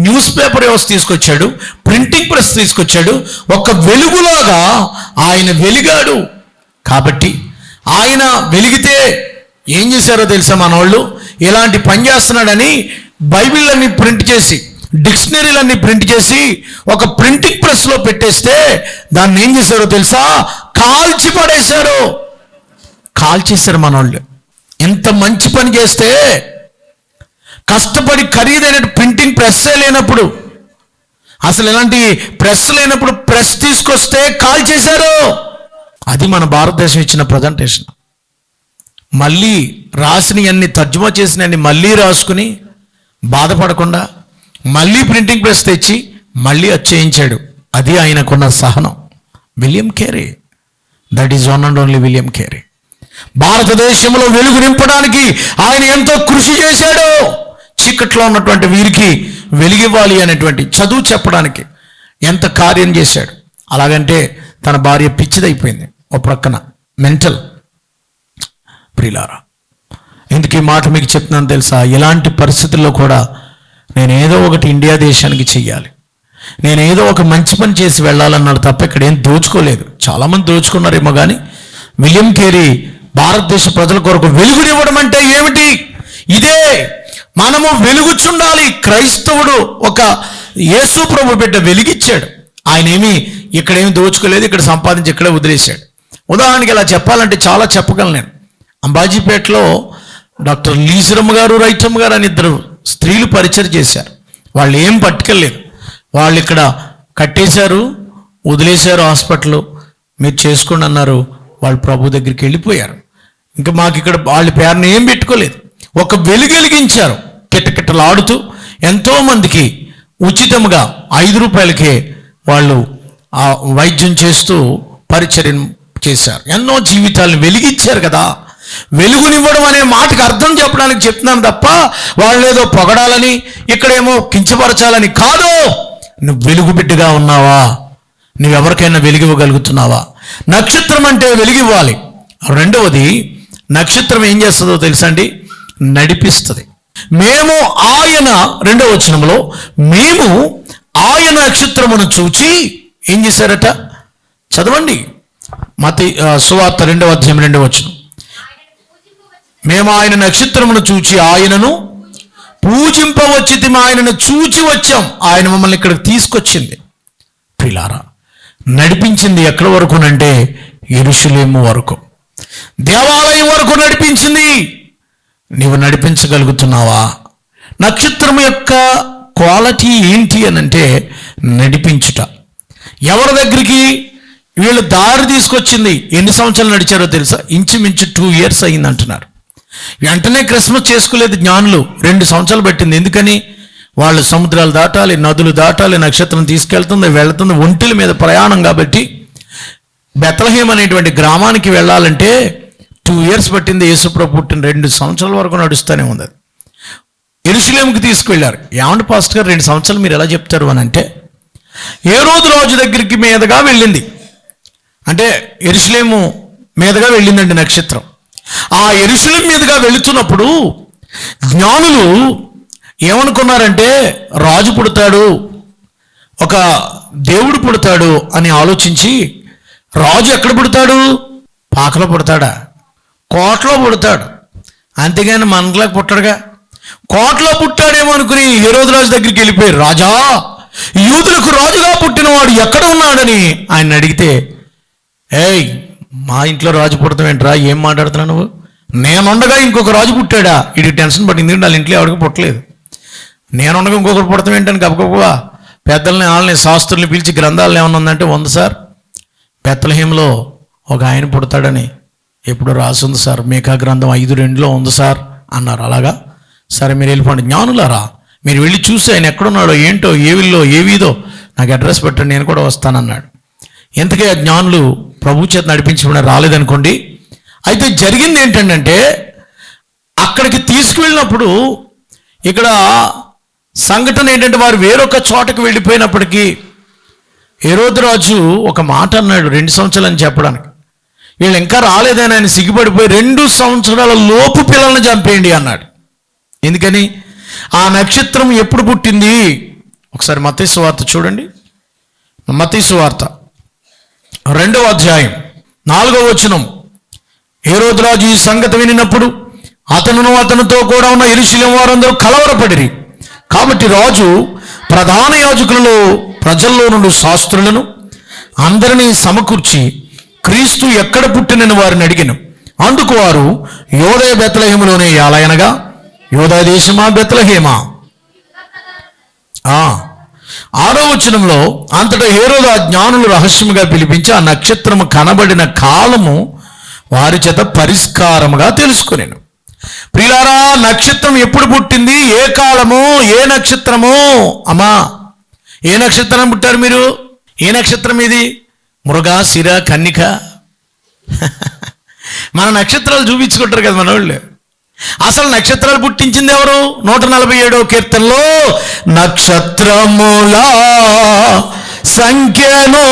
న్యూస్ పేపర్ వ్యవస్థ తీసుకొచ్చాడు, ప్రింటింగ్ ప్రెస్ తీసుకొచ్చాడు. ఒక వెలుగులాగా ఆయన వెలిగాడు. కాబట్టి ఆయన వెలిగితే ఏం చేశారో తెలుసా మనోళ్ళు, ఇలాంటి పని చేస్తున్నాడని బైబిళ్ళన్నీ ప్రింట్ చేసి, డిక్షనరీలన్నీ ప్రింట్ చేసి ఒక ప్రింటింగ్ ప్రెస్లో పెట్టేస్తే దాన్ని ఏం చేశారో తెలుసా, కాల్చి పడేశారు. కాల్చేశారు మనోళ్ళు. ఇంత మంచి పని చేస్తే కష్టపడి ఖరీదైన ప్రింటింగ్ ప్రెస్సే లేనప్పుడు, అసలు ఇలాంటి ప్రెస్ లేనప్పుడు ప్రెస్ తీసుకొస్తే కాల్ చేశారు. అది మన భారతదేశం ఇచ్చిన ప్రజెంటేషన్. మళ్ళీ రాసినవన్నీ తర్జుమా చేసినవన్నీ మళ్ళీ రాసుకుని బాధపడకుండా మళ్ళీ ప్రింటింగ్ ప్రెస్ తెచ్చి మళ్ళీ చేయించాడు. అది ఆయనకున్న సహనం. William Carey, that is one and only William Carey. భారతదేశంలో వెలుగు నింపడానికి ఆయన ఎంతో కృషి చేశాడు. చీకట్లో ఉన్నటువంటి వీరికి వెలుగివ్వాలి అనేటువంటి చదువు చెప్పడానికి ఎంత కార్యం చేశాడు. అలాగంటే తన భార్య పిచ్చిదైపోయింది, ఓ ప్రక్కన మెంటల్. ప్రియులారా, ఎందుకు ఈ మాట మీకు చెప్తున్నాను తెలుసా? ఇలాంటి పరిస్థితుల్లో కూడా నేను ఏదో ఒకటి ఇండియా దేశానికి చెయ్యాలి, నేను ఏదో ఒక మంచి పని చేసి వెళ్ళాలన్నాడు తప్ప ఇక్కడ ఏం దోచుకోలేదు. చాలామంది దోచుకున్నారేమో కానీ విలియం కేరీ భారతదేశ ప్రజల కొరకు వెలుగునివ్వడం అంటే ఏమిటి? ఇదే. మనము వెలుగుచుండాలి. క్రైస్తవుడు ఒక యేసు ప్రభు బిడ్డ వెలిగిచ్చాడు. ఆయన ఏమి ఇక్కడేమి దోచుకోలేదు, ఇక్కడ సంపాదించి ఇక్కడే వదిలేశాడు. ఉదాహరణకి ఇలా చెప్పాలంటే చాలా చెప్పగలను నేను. అంబాజీపేటలో డాక్టర్ లీజరమ్మ గారు, రైతమ్మ గారు అని ఇద్దరు స్త్రీలు పరిచయం చేశారు. వాళ్ళు ఏం పట్టుకెళ్ళలేదు, వాళ్ళు ఇక్కడ కట్టేశారు, వదిలేశారు హాస్పిటల్, మీరు చేసుకోండి అన్నారు. వాళ్ళు ప్రభు దగ్గరికి వెళ్ళిపోయారు. ఇంకా మాకు ఇక్కడ వాళ్ళ పేరుని ఏం పెట్టుకోలేదు, ఒక వెలుగెలిగించారు. కిటకిటలాడుతూ ఎంతోమందికి ఉచితంగా 5 రూపాయలకే వాళ్ళు వైద్యం చేస్తూ పరిచర్యం చేశారు. ఎన్నో జీవితాలను వెలిగించారు కదా. వెలుగునివ్వడం అనే మాటకు అర్థం చెప్పడానికి చెప్తున్నాను తప్ప వాళ్ళు ఏదో పొగడాలని, ఇక్కడేమో కించపరచాలని కాదు. నువ్వు వెలుగు బిడ్డగా ఉన్నావా? నువ్వెవరికైనా వెలిగివ్వగలుగుతున్నావా? నక్షత్రం అంటే వెలిగివ్వాలి. రెండవది, నక్షత్రం ఏం చేస్తుందో తెలుసా అండి? నడిపిస్తుంది. మేము ఆయన, రెండవ వచనంలో, మేము ఆయన నక్షత్రమును చూచి ఏం చేశారట? చదవండి, మత్తయి సువార్త 2వ అధ్యాయం 2వ వచనం. మేము ఆయన నక్షత్రమును చూచి ఆయనను పూజింపవచ్చితి, ఆయనను చూచి వచ్చాం. ఆయన మమ్మల్ని ఇక్కడికి తీసుకొచ్చింది. ప్రియులారా, నడిపించింది ఎక్కడి వరకునంటే యెరూషలేము వరకు, దేవాలయం వరకు నడిపించింది. నీవు నడిపించగలుగుతున్నావా? నక్షత్రం యొక్క క్వాలిటీ ఏంటి అని అంటే నడిపించుట. ఎవరి దగ్గరికి? వీళ్ళు దారి తీసుకొచ్చింది. ఎన్ని సంవత్సరాలు నడిచారో తెలుసా? ఇంచుమించు 2 years అయింది అంటున్నారు. వెంటనే క్రిస్మస్ చేసుకోలేదు జ్ఞానులు, 2 సంవత్సరాలు పట్టింది. ఎందుకని? వాళ్ళు సముద్రాలు దాటాలి, నదులు దాటాలి, నక్షత్రం తీసుకెళ్తుంది, వెళుతుంది, ఒంటెల మీద ప్రయాణం. కాబట్టి బెత్లెహేమ్ అనేటువంటి గ్రామానికి వెళ్ళాలంటే 2 years పట్టింది. యేసుప్రభు పుట్టిన 2 సంవత్సరాల వరకు నడుస్తూనే ఉంది. యెరూషలేముకి తీసుకువెళ్ళారు. ఏమంటే పాస్టర్ గారు 2 సంవత్సరాలు మీరు ఎలా చెప్తారు అని అంటే, హేరోదు రాజు దగ్గరికి మీదగా వెళ్ళింది. అంటే యెరూషలేము మీదగా వెళ్ళిందండి నక్షత్రం. ఆ యెరూషలేం మీదుగా వెళుతున్నప్పుడు జ్ఞానులు ఏమనుకున్నారంటే, రాజు పుడతాడు, ఒక దేవుడు పుడతాడు అని ఆలోచించి, రాజు ఎక్కడ పుడతాడు? పాకలో పుడతాడా? కోటలో పుడతాడు. అంతేగాని మనలోకి పుట్టాడుగా. కోటలో పుట్టాడేమో అనుకుని హేరోదు రాజు దగ్గరికి వెళ్ళిపోయారు. రాజా, యూదులకు రాజుగా పుట్టినవాడు ఎక్కడ ఉన్నాడని ఆయన అడిగితే, ఏయ్, మా ఇంట్లో రాజు పుడతాం ఏంట్రా, ఏం మాట్లాడుతున్నావు నువ్వు? నేనుండగా ఇంకొక రాజు పుట్టాడా? ఇది టెన్షన్ పట్టింది. వాళ్ళ ఇంట్లో ఎవరికి పుట్టలేదు. నేనుండగా ఇంకొకరు పుడతాం ఏంటని గబగబా పెద్దల్ని, వాళ్ళని, శాస్త్రుల్ని పిలిచి గ్రంథాలను ఏమన్నా ఉందంటే, ఉంది సార్, బెత్లెహేములో ఒక ఆయన పుడతాడని ఎప్పుడు రాసుంది సార్, మీకా గ్రంథం 5:2 ఉంది సార్ అన్నారు. అలాగా, సరే మీరు వెళ్ళిపోండి. జ్ఞానులారా, మీరు వెళ్ళి చూసి ఆయన ఎక్కడున్నాడో ఏంటో, ఏవిల్లో ఏవీదో నాకు అడ్రస్ పెట్టండి, నేను కూడా వస్తానన్నాడు. ఎంతకే ఆ జ్ఞానులు ప్రభు చేత నడిపించబడి రాలేదనుకోండి. అయితే జరిగింది ఏంటంటే, అక్కడికి తీసుకువెళ్ళినప్పుడు ఇక్కడ సంఘటన ఏంటంటే, వారు వేరొక చోటకు వెళ్ళిపోయినప్పటికీ హేరోదు రాజు ఒక మాట అన్నాడు, 2 సంవత్సరాలు అని చెప్పడానికి. వీళ్ళు ఇంకా రాలేదని ఆయన సిగ్గుపడిపోయి 2 సంవత్సరాల లోపు పిల్లల్ని చంపేయండి అన్నాడు. ఎందుకని? ఆ నక్షత్రం ఎప్పుడు పుట్టింది? ఒకసారి మత్తయి సువార్త చూడండి. మత్తయి సువార్త 2వ అధ్యాయం 4వ వచనం. హేరోదు రాజు ఈ సంగతి వినినప్పుడు అతనును అతనితో కూడా ఉన్న యెరూషలేము వారందరూ కలవరపడిరి. కాబట్టి రాజు ప్రధాన యాజకులలో, ప్రజల్లో నుండి శాస్త్రులను అందరినీ సమకూర్చి క్రీస్తు ఎక్కడ పుట్టినని వారిని అడిగాను. అందుకు వారు, యోదయ బెత్లెహేములోనే యాలయనగా, యోదయ దేశమా బెత్లెహేమా? 6వ వచనంలో, అంతటా హేరోదు ఆ జ్ఞానులు రహస్యముగా పిలిపించి ఆ నక్షత్రము కనబడిన కాలము వారి చేత పరిష్కారముగా తెలుసుకునేను. ప్రియులారా, నక్షత్రం ఎప్పుడు పుట్టింది, ఏ కాలము, ఏ నక్షత్రము? అమ్మా, ఏ నక్షత్రం పుట్టారు మీరు? ఏ నక్షత్రం ఇది? మృగశిర కన్నిక. మన నక్షత్రాలు చూపించుకుంటారు కదా మన వాళ్ళు. అసలు నక్షత్రాలు పుట్టించింది ఎవరు? 147వ కీర్తనలో, నక్షత్రముల సంఖ్యను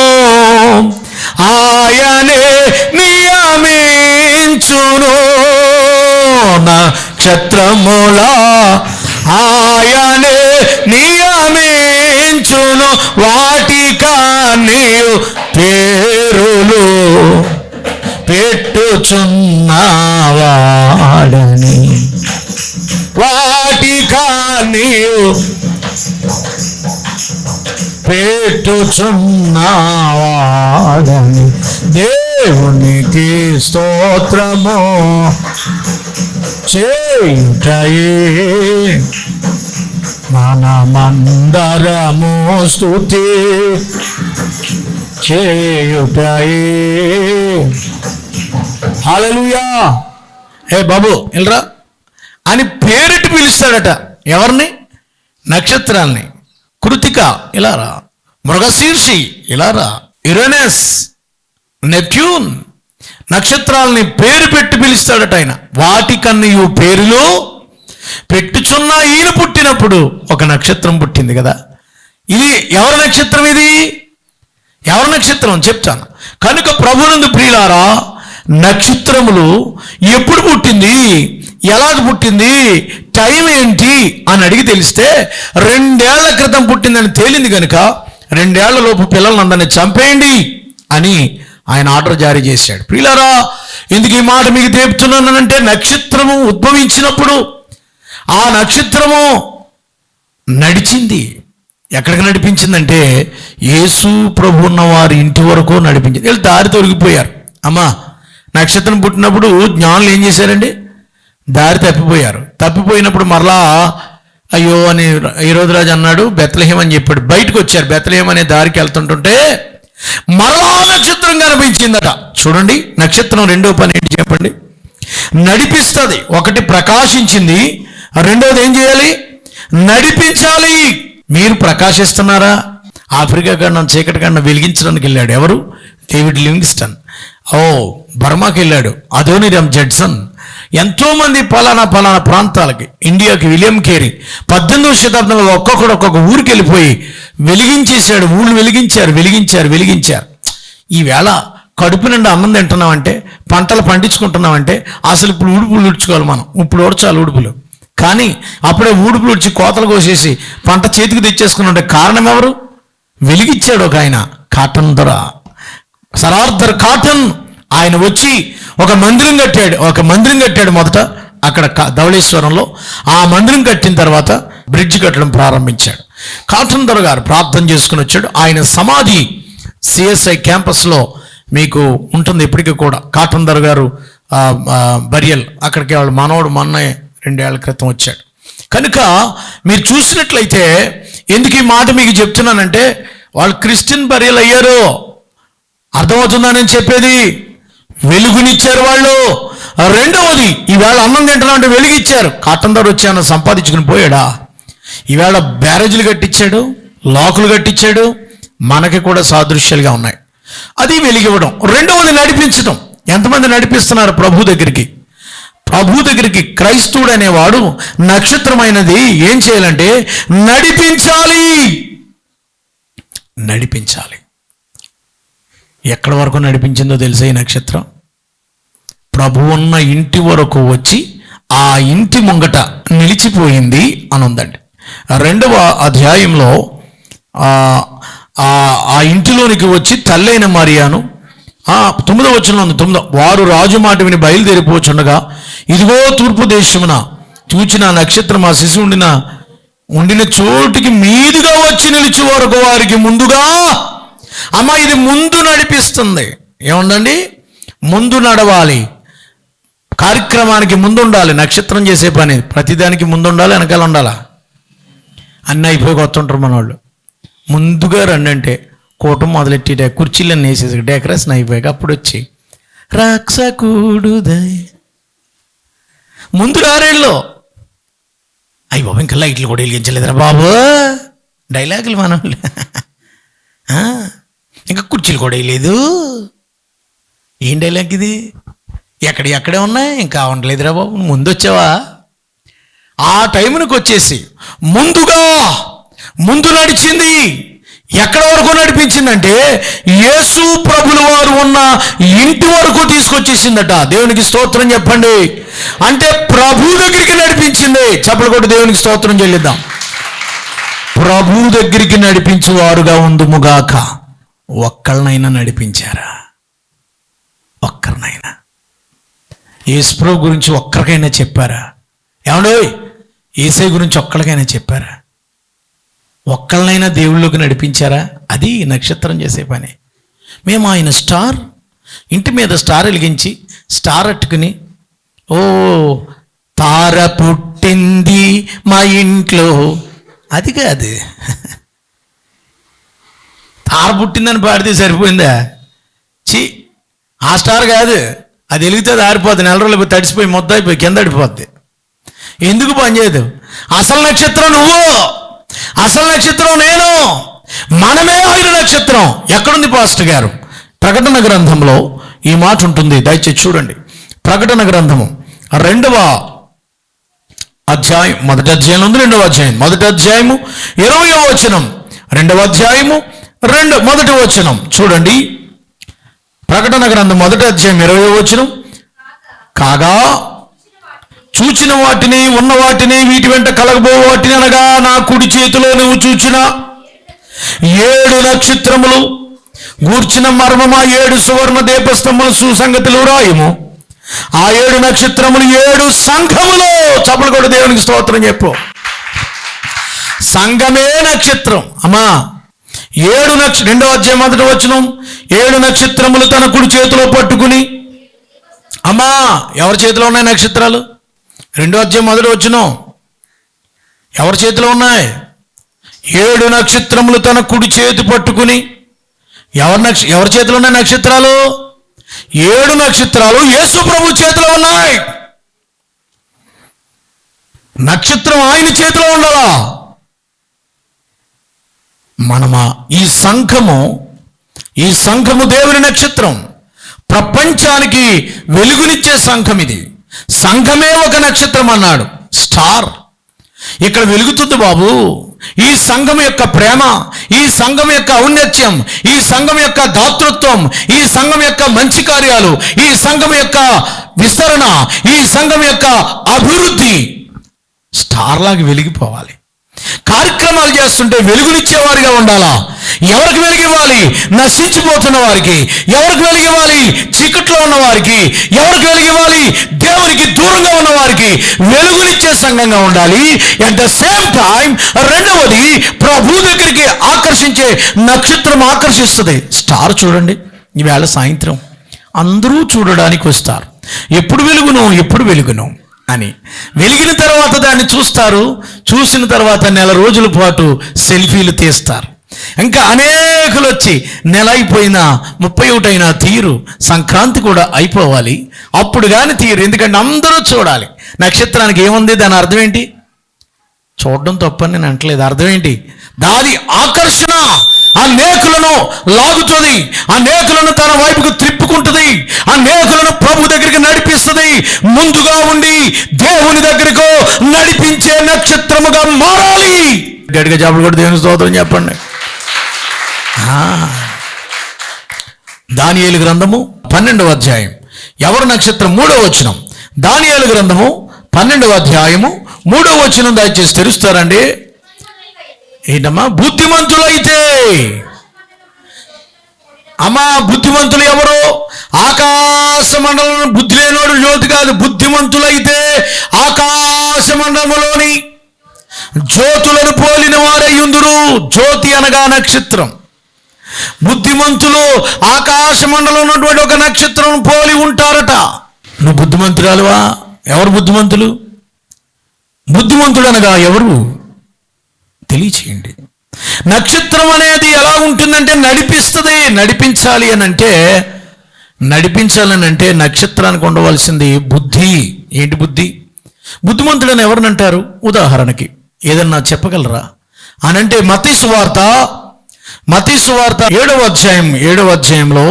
ఆయనే నియమించును, నక్షత్రముల ఆయనే నియమించును, వాటికన్నీయు పేరులు పెట్టుచున్నవాడని, వాటికన్నీయు పెట్టుచున్నవాడని, దేవునికి స్తోత్రము చేయుటయే మనమందరము స్తుతి చేయుటయే. హల్లెలూయా. ఏ బాబు ఇల్రా అని పేరెట్టి పిలుస్తాడట. ఎవరిని? నక్షత్రాల్ని. కృతిక ఇలారా, మృగశీర్షి ఇలారా, యురేనస్, నెప్ట్యూన్, నక్షత్రాలని పేరు పెట్టి పిలుస్తాడట ఆయన. వాటికన్నీయు పేరులో పెట్టుచున్న ఈయన పుట్టినప్పుడు ఒక నక్షత్రం పుట్టింది కదా. ఇది ఎవరి నక్షత్రం? ఇది ఎవరి నక్షత్రం చెప్తాను. కనుక ప్రభునందు ప్రియులారా, నక్షత్రములు ఎప్పుడు పుట్టింది, ఎలాగ పుట్టింది, టైం ఏంటి అని అడిగి తెలిస్తే 2 ఏళ్ల క్రితం పుట్టిందని తేలింది కనుక 2 ఏళ్ల లోపు పిల్లలందరినీ చంపేయండి అని ఆయన ఆర్డర్ జారీ చేశాడు. ప్రియులారా, ఎందుకు ఈ మాట మీకు చెప్తున్నానంటే, నక్షత్రము ఉద్భవించినప్పుడు ఆ నక్షత్రము నడిచింది. ఎక్కడికి నడిపించిందంటే యేసు ప్రభు ఉన్న వారి ఇంటి వరకు నడిపించింది. వీళ్ళు దారి తొలగిపోయారు. అమ్మా, నక్షత్రం పుట్టినప్పుడు జ్ఞానులు ఏం చేశారండి? దారి తప్పిపోయారు. తప్పిపోయినప్పుడు మరలా అయ్యో అని హేరోదు అన్నాడు, బెత్లెహేం అని చెప్పాడు. బయటకు వచ్చారు. బెత్లెహేం అనే దారికి వెళ్తుంటుంటే మరలా నక్షత్రం కనిపించిందట. చూడండి, నక్షత్రం 2వ పని ఏంటి చెప్పండి? నడిపిస్తుంది. ఒకటి ప్రకాశించింది, 2వది ఏం చేయాలి? నడిపించాలి. మీరు ప్రకాశిస్తున్నారా? ఆఫ్రికా ఖండం చీకటి ఖండం వెలిగించడానికి వెళ్ళాడు ఎవరు? David Livingstone. బర్మాకి వెళ్ళాడు అదోనిరామ్ జడ్సన్. ఎంతోమంది పలానా ప్రాంతాలకి, ఇండియాకి విలియం కేరీ 18వ శతాబ్దంలో ఒక్కొక్క ఊరికి వెళ్ళిపోయి వెలిగించేశాడు. ఊళ్ళు వెలిగించారు. ఈవేళ కడుపు నిండా అన్నం తింటున్నామంటే, పంటలు పండించుకుంటున్నామంటే అసలు ఇప్పుడు ఊడుపులు ఉడుచుకోవాలి మనం. ఇప్పుడు ఓడ్చాలి ఊడుపులు. కానీ అప్పుడే ఊడుపులు ఉడిచి కోతలు కోసేసి పంట చేతికి తెచ్చేసుకుని ఉంటే కారణం ఎవరు? వెలిగించాడు ఒక ఆయన, కాటన్ దొర, సర్ ఆర్థర్ కాటన్. ఆయన వచ్చి ఒక మందిరం కట్టాడు మొదట అక్కడ ధవళేశ్వరంలో. ఆ మందిరం కట్టిన తర్వాత బ్రిడ్జ్ కట్టడం ప్రారంభించాడు. కాటన్ దొర గారు ప్రార్థన చేసుకుని వచ్చాడు. ఆయన సమాధి సిఎస్ఐ క్యాంపస్లో మీకు ఉంటుంది ఇప్పటికీ కూడా. కాటన్ దొర గారు బరియల్ అక్కడికి వాళ్ళు మనోడు మొన్న 2 ఏళ్ల క్రితం వచ్చాడు. కనుక మీరు చూసినట్లయితే, ఎందుకు ఈ మాట మీకు చెప్తున్నానంటే, వాళ్ళు క్రిస్టియన్ బరియల్ అయ్యారు. అర్థమవుతుందా నేను చెప్పేది? వెలుగునిచ్చారు వాళ్ళు. 2వది, ఈవేళ అన్నం తింటున్నా అంటే వెలుగిచ్చారు. కాటన్ దొర వచ్చి అన్న సంపాదించుకుని పోయాడా? ఈవేళ బ్యారేజీలు కట్టించాడు, లాకులు కట్టించాడు. మనకి కూడా సాదృశ్యాలుగా ఉన్నాయి. అది వెలిగివ్వడం. 2వది నడిపించడం. ఎంతమంది నడిపిస్తున్నారు ప్రభు దగ్గరికి? క్రైస్తవుడు అనేవాడు నక్షత్రమైనది ఏం చేయాలంటే నడిపించాలి. ఎక్కడి వరకు నడిపించిందో తెలుసా ఈ నక్షత్రం? ప్రభు ఉన్న ఇంటి వరకు వచ్చి ఆ ఇంటి ముంగట నిలిచిపోయింది అని ఉందండి. 2వ అధ్యాయంలో ఆ ఇంటిలోనికి వచ్చి తల్లైన మరియాను, 9వ వచనంలో ఉంది. 9 వారు రాజు మాట విని బయలుదేరిపోచుండగా, ఇదిగో తూర్పు దేశమున చూచిన నక్షత్రం ఆ శిశువు ఉండిన చోటికి మీదుగా వచ్చి నిలిచి వరకు వారికి ముందుగా. అమ్మ, ఇది ముందు నడిపిస్తుంది. ఏముందండి? ముందు నడవాలి. కార్యక్రమానికి ముందు ఉండాలి. నక్షత్రం చేసే పని ప్రతిదానికి ముందు ఉండాలి, వెనకాల ఉండాలా? అన్నీ అయిపోయి వస్తుంటారు మన వాళ్ళు. ముందుగా రండి అంటే కూటం మొదలెట్టి కుర్చీలన్నీ వేసేసి డెకరేషన్ అయిపోయాక అప్పుడు వచ్చి రాక్షకుడుదై ముందు రారేళ్ళు. అయ్యి బాబు ఇంకా లైట్లు కూడా వెలిగించలేదురా బాబు, డైలాగులు మన వాళ్ళు. ఇంకా కుర్చీలు కూడా వేయలేదు. ఏం డైలాగ్ ఇది? ఎక్కడే ఉన్నాయి, ఇంకా ఉండలేదురా బాబు. ముందు వచ్చావా? ఆ టైంకి వచ్చేసి ముందు నడిచింది. ఎక్కడి వరకు నడిపించిందంటే యేసు ప్రభుల వారు ఉన్న ఇంటి వరకు తీసుకొచ్చేసిందట. దేవునికి స్తోత్రం చెప్పండి. అంటే ప్రభు దగ్గరికి నడిపించింది. చప్పలు కొట్టి దేవునికి స్తోత్రం చెల్లిద్దాం. ప్రభు దగ్గరికి నడిపించేవారుగా ఉందుముగాక. ఒక్కళ్ళనైనా నడిపించారా? ఒక్కరినైనా యేసు ప్రభు గురించి ఒక్కరికైనా చెప్పారా? ఏమండో యేసయ్య గురించి ఒక్కరికైనా చెప్పారా? ఒక్కళ్ళనైనా దేవుళ్ళలోకి నడిపించారా? అది నక్షత్రం చేసే పని. మేము ఆయన స్టార్, ఇంటి మీద స్టార్ వెలిగించి స్టార్ అట్టుకుని, ఓ తార పుట్టింది మా ఇంట్లో, అది కాదు. తార పుట్టిందని పాడితే సరిపోయిందా? ఆ స్టార్ కాదు. అది వెలిగితే అది ఆరిపోద్ది, నెల రోజులు తడిసిపోయి ముద్ద అయిపోయి కింద అడిపోద్ది. ఎందుకు పనిచేయదు? అసలు నక్షత్రం నువ్వు, అసలు నక్షత్రం నేను, మనమే ఆయన నక్షత్రం. ఎక్కడుంది పాస్టర్ గారు? ప్రకటన గ్రంథంలో ఈ మాట ఉంటుంది, దయచేసి చూడండి. ప్రకటన గ్రంథము 2వ అధ్యాయం, మొదటి అధ్యాయం ఉంది, 2వ అధ్యాయం. మొదటి అధ్యాయము 20వ వచనం, 2వ అధ్యాయము మొదటి వచనం చూడండి. ప్రకటన గ్రంథం మొదటి అధ్యాయం 20వ వచనం. కాగా చూచిన వాటిని, ఉన్న వాటిని, వీటి వెంట కలగబో వాటిని, అనగా నా కుడి చేతిలో నువ్వు చూచిన 7 నక్షత్రములు గూర్చిన మర్మమా 7 సువర్ణ దీపస్తంభముల సుసంగతులు రాయము. ఆ 7 నక్షత్రములు 7 సంఘములు. చప్పలు కూడా దేవునికి స్తోత్రం చెప్పు. సంఘమే నక్షత్రం. అమ్మా 7 2వ అధ్యాయం మొదటి వచనం. 7 నక్షత్రములు తన కుడి చేతిలో పట్టుకుని, అమ్మా ఎవరి చేతిలో ఉన్నాయి నక్షత్రాలు? 2వ అధ్యాయం మొదటి వచనం. ఎవరి చేతిలో ఉన్నాయి? 7 నక్షత్రములు తన కుడి చేతి పట్టుకుని. ఎవరి చేతిలో ఉన్నాయి నక్షత్రాలు? 7 నక్షత్రాలు యేసు ప్రభు చేతిలో ఉన్నాయి. నక్షత్రం ఆయన చేతిలో ఉండాలా? మనమా ఈ సంఘము దేవుని నక్షత్రం. ప్రపంచానికి వెలుగునిచ్చే సంఘం ఇది. సంఘమే ఒక నక్షత్రం అన్నాడు, స్టార్. ఇక్కడ వెలుగుతుంది బాబు. ఈ సంఘం యొక్క ప్రేమ, ఈ సంఘం యొక్క ఔన్నత్యం, ఈ సంఘం యొక్క దాతృత్వం, ఈ సంఘం యొక్క మంచి కార్యాలు, ఈ సంఘం యొక్క విస్తరణ, ఈ సంఘం యొక్క అభివృద్ధి స్టార్ లాగా వెలిగిపోవాలి. కార్యక్రమాలు చేస్తుంటే వెలుగునిచ్చేవారిగా ఉండాలా? ఎవరికి వెలిగివ్వాలి? నశించిపోతున్న వారికి. ఎవరికి వెలిగివ్వాలి? చీకట్లో ఉన్న వారికి. ఎవరికి వెలిగివ్వాలి? దేవునికి దూరంగా ఉన్న వారికి వెలుగునిచ్చే సంఘంగా ఉండాలి. అట్ ద సేమ్ టైం రెండవది, ప్రభు దగ్గరికి ఆకర్షించే నక్షత్రం ఆకర్షిస్తుంది. స్టార్ చూడండి, ఈవేళ సాయంత్రం అందరూ చూడడానికి వస్తారు. ఎప్పుడు వెలుగును అని. వెలిగిన తర్వాత దాన్ని చూస్తారు. చూసిన తర్వాత నెల రోజుల పాటు సెల్ఫీలు తీస్తారు. ఇంకా అనేకులు వచ్చి నెల అయిపోయినా 31 అయినా తీరు. సంక్రాంతి కూడా అయిపోవాలి, అప్పుడు కానీ తీరు. ఎందుకంటే అందరూ చూడాలి. నక్షత్రానికి ఏముంది? దాని అర్థం ఏంటి? చూడడం తప్పని నేను అంటలేదు. అర్థం ఏంటి? దాని ఆకర్షణ అనేకులను లాగుతుంది, అనేకులను తన వైపుకు త్రిప్పుకుంటుంది, అనేకులను ప్రభు దగ్గరికి నడిపిస్తుంది. ముందుగా ఉండి దేవుని దగ్గరకు నడిపించే నక్షత్రముగా మారాలి. గట్టిగా జాబులు కూడా దేవుని స్తోత్రం చెప్పండి. దానియేలు గ్రంథము 12వ అధ్యాయం. ఎవరు నక్షత్రం? 3వ వచనం. దానియేలు గ్రంథము 12వ అధ్యాయము 3వ వచనం దయచేసి తెరుస్తారండి. ఏంటమ్మా? బుద్ధిమంతులైతే. అమ్మా బుద్ధిమంతులు ఎవరు? ఆకాశ మండలం. బుద్ధి లేనోడు జ్యోతి కాదు. బుద్ధిమంతులైతే ఆకాశ మండలంలోని జ్యోతులను పోలిన వారయ్యుందురు. జ్యోతి అనగా నక్షత్రం. బుద్ధిమంతులు ఆకాశ మండలం ఉన్నటువంటి ఒక నక్షత్రం పోలి ఉంటారట. నువ్వు బుద్ధిమంతురాలువా? ఎవరు బుద్ధిమంతులు? బుద్ధిమంతుడు అనగా ఎవరు తెలియచేయండి. నక్షత్రం అనేది ఎలా ఉంటుందంటే నడిపిస్తుంది. నడిపించాలని అంటే నక్షత్రానికి ఉండవలసింది బుద్ధి. ఏంటి బుద్ధి? బుద్ధిమంతుడని ఎవరినంటారు? ఉదాహరణకి ఏదన్నా చెప్పగలరా అనంటే మత్తయి సువార్త 7వ అధ్యాయంలో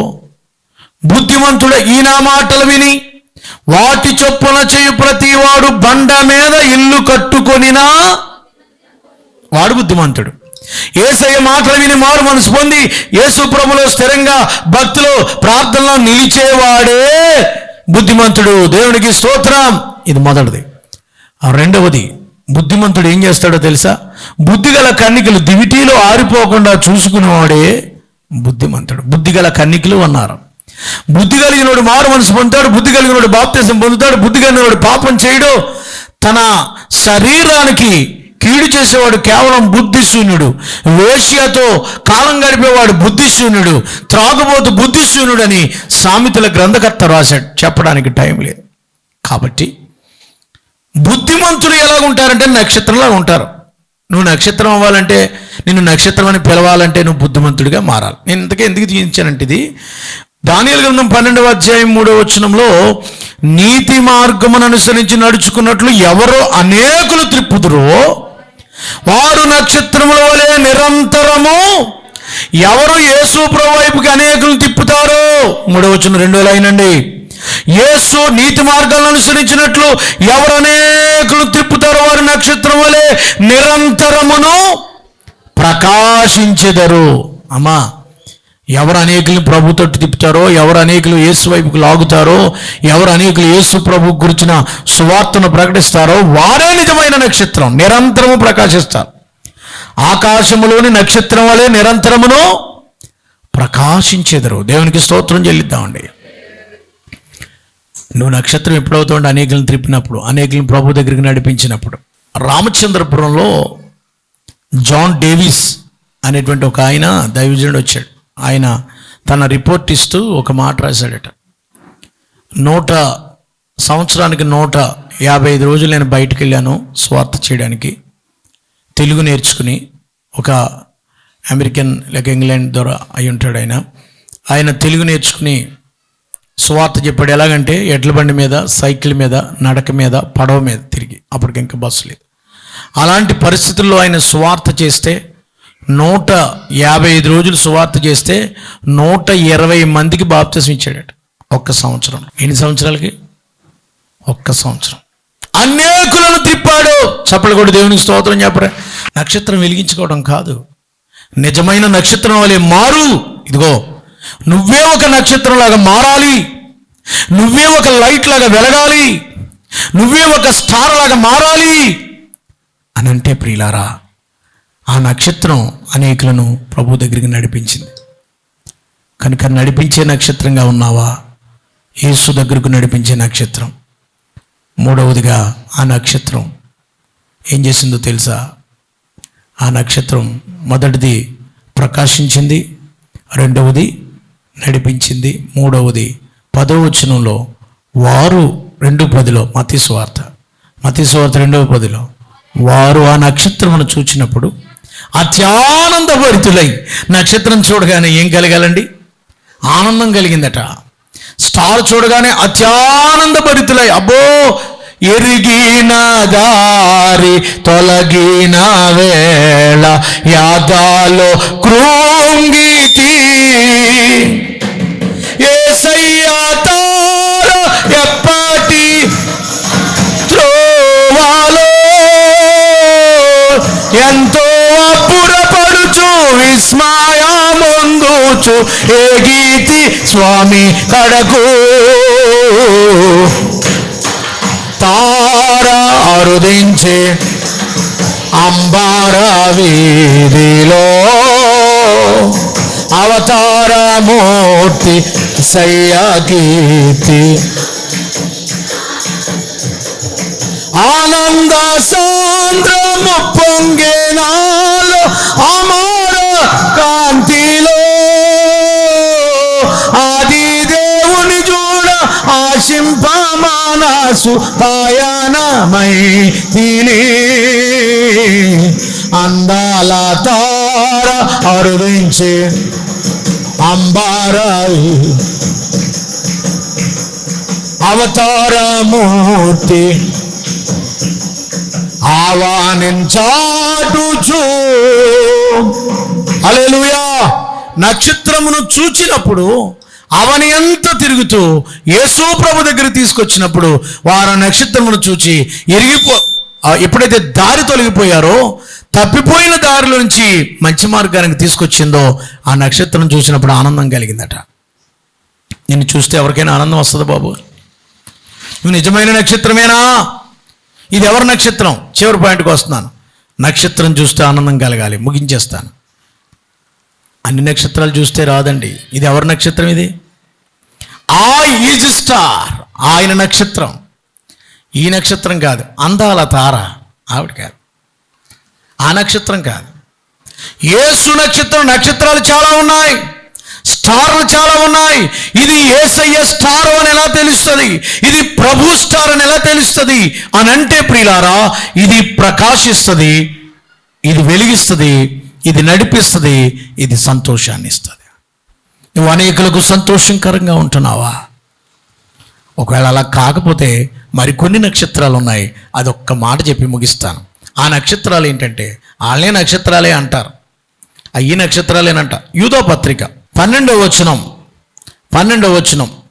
బుద్ధిమంతుడు ఈయన మాటలు విని వాటి చొప్పున చేయు ప్రతి వాడు బండ మీద ఇల్లు కట్టుకొనినా వాడు బుద్ధిమంతుడు. యేసయ్య మాటలు విని మారు మనసు పొంది యేసు ప్రభులో స్థిరంగా భక్తిలో ప్రార్థనలో నిలిచేవాడే బుద్ధిమంతుడు. దేవునికి స్తోత్రం. ఇది మొదటిది. రెండవది, బుద్ధిమంతుడు ఏం చేస్తాడో తెలుసా? బుద్ధిగల కన్నికలు దివిటీలో ఆరిపోకుండా చూసుకునేవాడే బుద్ధిమంతుడు. బుద్ధిగల కన్నికలు అన్నారు. బుద్ధి కలిగినోడు మారు మనసు పొందుతాడు, బుద్ధి కలిగినోడు బాప్తిసం పొందుతాడు, బుద్ధి కలిగినోడు పాపం చేయడు. తన శరీరానికి కీడు చేసేవాడు కేవలం బుద్ధిశూన్యుడు. వేశ్యతో కాలం గడిపేవాడు బుద్ధిశూన్యుడు, త్రాగుబోతు బుద్ధిశూన్యుడు అని సామెతల గ్రంథకర్త రాశాడు. చెప్పడానికి టైం లేదు. కాబట్టి బుద్ధిమంతులు ఎలా ఉంటారంటే నక్షత్రంలా ఉంటారు. నువ్వు నక్షత్రం అవ్వాలంటే, నిన్ను నక్షత్రం అని పిలవాలంటే నువ్వు బుద్ధిమంతుడిగా మారాలి. నేను ఇంతకే ఎందుకు చూపించానంటే, ఇది దానియేలు గ్రంథం 12వ అధ్యాయం 3వ వచనంలో నీతి మార్గమును అనుసరించి నడుచుకున్నట్లు ఎవరో అనేకులు త్రిప్పుదురో వారు నక్షత్రముల వలె నిరంతరము. ఎవరు యేసు ప్రభు వైపుకి అనేకులు తిప్పుతారో 3వ వచనం 2 లైనండి. యేసు నీతి మార్గాలను అనుసరించినట్లు ఎవరు అనేకులు తిప్పుతారో వారు నక్షత్రం వలె నిరంతరమును ప్రకాశించెదరు. అమ్మా, ఎవరు అనేకులు ప్రభు తట్టు తిప్పుతారో, ఎవరు అనేకులు యేసు వైపుకు లాగుతారో, ఎవరు అనేకులు యేసు ప్రభు గురించిన సువార్తను ప్రకటిస్తారో వారే నిజమైన నక్షత్రం. నిరంతరము ప్రకాశిస్తారు. ఆకాశములోని నక్షత్రం వలె నిరంతరమును ప్రకాశించెదరు. దేవునికి స్తోత్రం చెల్లిద్దామండి. నువ్వు నక్షత్రం ఎప్పుడవుతుంటే అనేకులను త్రిప్పినప్పుడు, అనేకులను ప్రభు దగ్గరికి నడిపించినప్పుడు. రామచంద్రపురంలో జాన్ డేవిస్ అనేటువంటి ఒక ఆయన దైవజనుడు వచ్చాడు. ఆయన తన రిపోర్ట్ ఇస్తూ ఒక మాట రాశాడట. సంవత్సరానికి 155 రోజులు నేను బయటకు వెళ్ళాను స్వార్థ చేయడానికి. తెలుగు నేర్చుకుని, ఒక అమెరికన్ లేక ఇంగ్లాండ్ ద్వారా అయి ఉంటాడు ఆయన తెలుగు నేర్చుకుని సువార్త చెప్పాడు. ఎలాగంటే ఎడ్ల బండి మీద, సైకిల్ మీద, నడక మీద, పడవ మీద తిరిగి. అప్పటికి ఇంకా బస్సు లేదు. అలాంటి పరిస్థితుల్లో ఆయన సువార్త చేస్తే 155 రోజులు సువార్త చేస్తే 120 మందికి బాప్తిసం ఇచ్చాడట ఒక్క సంవత్సరం. ఎన్ని సంవత్సరాలకి? ఒక్క సంవత్సరం. అనేకులను త్రిప్పాడు. చప్పలు కూడా దేవునికి స్తోత్రం చెప్పరా. నక్షత్రం వెలిగించుకోవడం కాదు, నిజమైన నక్షత్రం వలె మారు. ఇదిగో, నువ్వే ఒక నక్షత్రం లాగా మారాలి, నువ్వే ఒక లైట్ లాగా వెలగాలి, నువ్వే ఒక స్టార్ లాగా మారాలి అని అంటే ప్రియులారా, ఆ నక్షత్రం అనేకులను ప్రభు దగ్గరికి నడిపించింది. కనుక నడిపించే నక్షత్రంగా ఉన్నావా? యేసు దగ్గరకు నడిపించే నక్షత్రం. మూడవదిగా ఆ నక్షత్రం ఏం చేసిందో తెలుసా? ఆ నక్షత్రం మొదటిది ప్రకాశించింది, రెండవది నడిపించింది, మూడవది 10వ వచనంలో వారు 2:10లో మత్తయి సువార్త 2:10లో వారు ఆ నక్షత్రమును చూచినప్పుడు అత్యానందభరితులై. నక్షత్రం చూడగానే ఏం కలగాలండి? ఆనందం కలిగిందట. స్టార్ చూడగానే అత్యానందభరితులై, అబ్బో ఎరిగిన దారి తొలగిన వేళ యాదాలో కృంగితి యేసయ్యా తార ఎప్పటి త్రోవాలో ఎంతో అబ్బురపడుచు విస్మయముందుచు ఏగీతి స్వామి కడకు తార అరుదించే అంబార వీధిలో అవతారమూర్తి సయ్యకీర్తి ఆనంద సాంద్రము పొంగెనాలో అమర కాంతిలో ఆది దేవుని చూడ ఆశింపమా మనసు పయనమై తిని అందాల తార అరుదించి అంబారాయి అవతారమూర్తి ఆవానించాటుచు. హల్లెలూయా. నక్షత్రమును చూచినప్పుడు అవని అంతా తిరుగుతూ యేసు ప్రభు దగ్గర తీసుకొచ్చినప్పుడు వారు నక్షత్రమును చూచి ఎప్పుడైతే దారి తొలగిపోయారో, తప్పిపోయిన దారిలో నుంచి మంచి మార్గానికి తీసుకొచ్చిందో ఆ నక్షత్రం చూసినప్పుడు ఆనందం కలిగిందట. నిన్ను చూస్తే ఎవరికైనా ఆనందం వస్తుంది బాబు? నువ్వు నిజమైన నక్షత్రమేనా? ఇది ఎవరి నక్షత్రం? చివరి పాయింట్కి వస్తున్నాను. నక్షత్రం చూస్తే ఆనందం కలగాలి. ముగించేస్తాను. అన్ని నక్షత్రాలు చూస్తే రాదండి. ఇది ఎవరి నక్షత్రం? ఇది ఈజ్ స్టార్, ఆయన నక్షత్రం. ఈ నక్షత్రం కాదు, అందాల తార ఆవిడ కాదు, ఆ నక్షత్రం కాదు. యేసు నక్షత్రం. నక్షత్రాలు చాలా ఉన్నాయి, స్టార్లు చాలా ఉన్నాయి. ఇది యేసయ్య స్టార్ అని ఎలా తెలుస్తుంది? ఇది ప్రభు స్టార్ అని ఎలా తెలుస్తుంది అని అంటే ప్రియులారా, ఇది ప్రకాశిస్తుంది, ఇది వెలిగిస్తుంది, ఇది నడిపిస్తుంది, ఇది సంతోషాన్ని ఇస్తుంది. నువ్వు అనేకులకు సంతోషకరంగా ఉంటున్నావా? ఒకవేళ అలా కాకపోతే మరికొన్ని నక్షత్రాలు ఉన్నాయి. అదొక్క మాట చెప్పి ముగిస్తాను. ఆ నక్షత్రాలు ఏంటంటే వాళ్ళే నక్షత్రాలే అంటారు, అయ్యి నక్షత్రాలేనంట. యూదా పత్రిక 12వ వచనం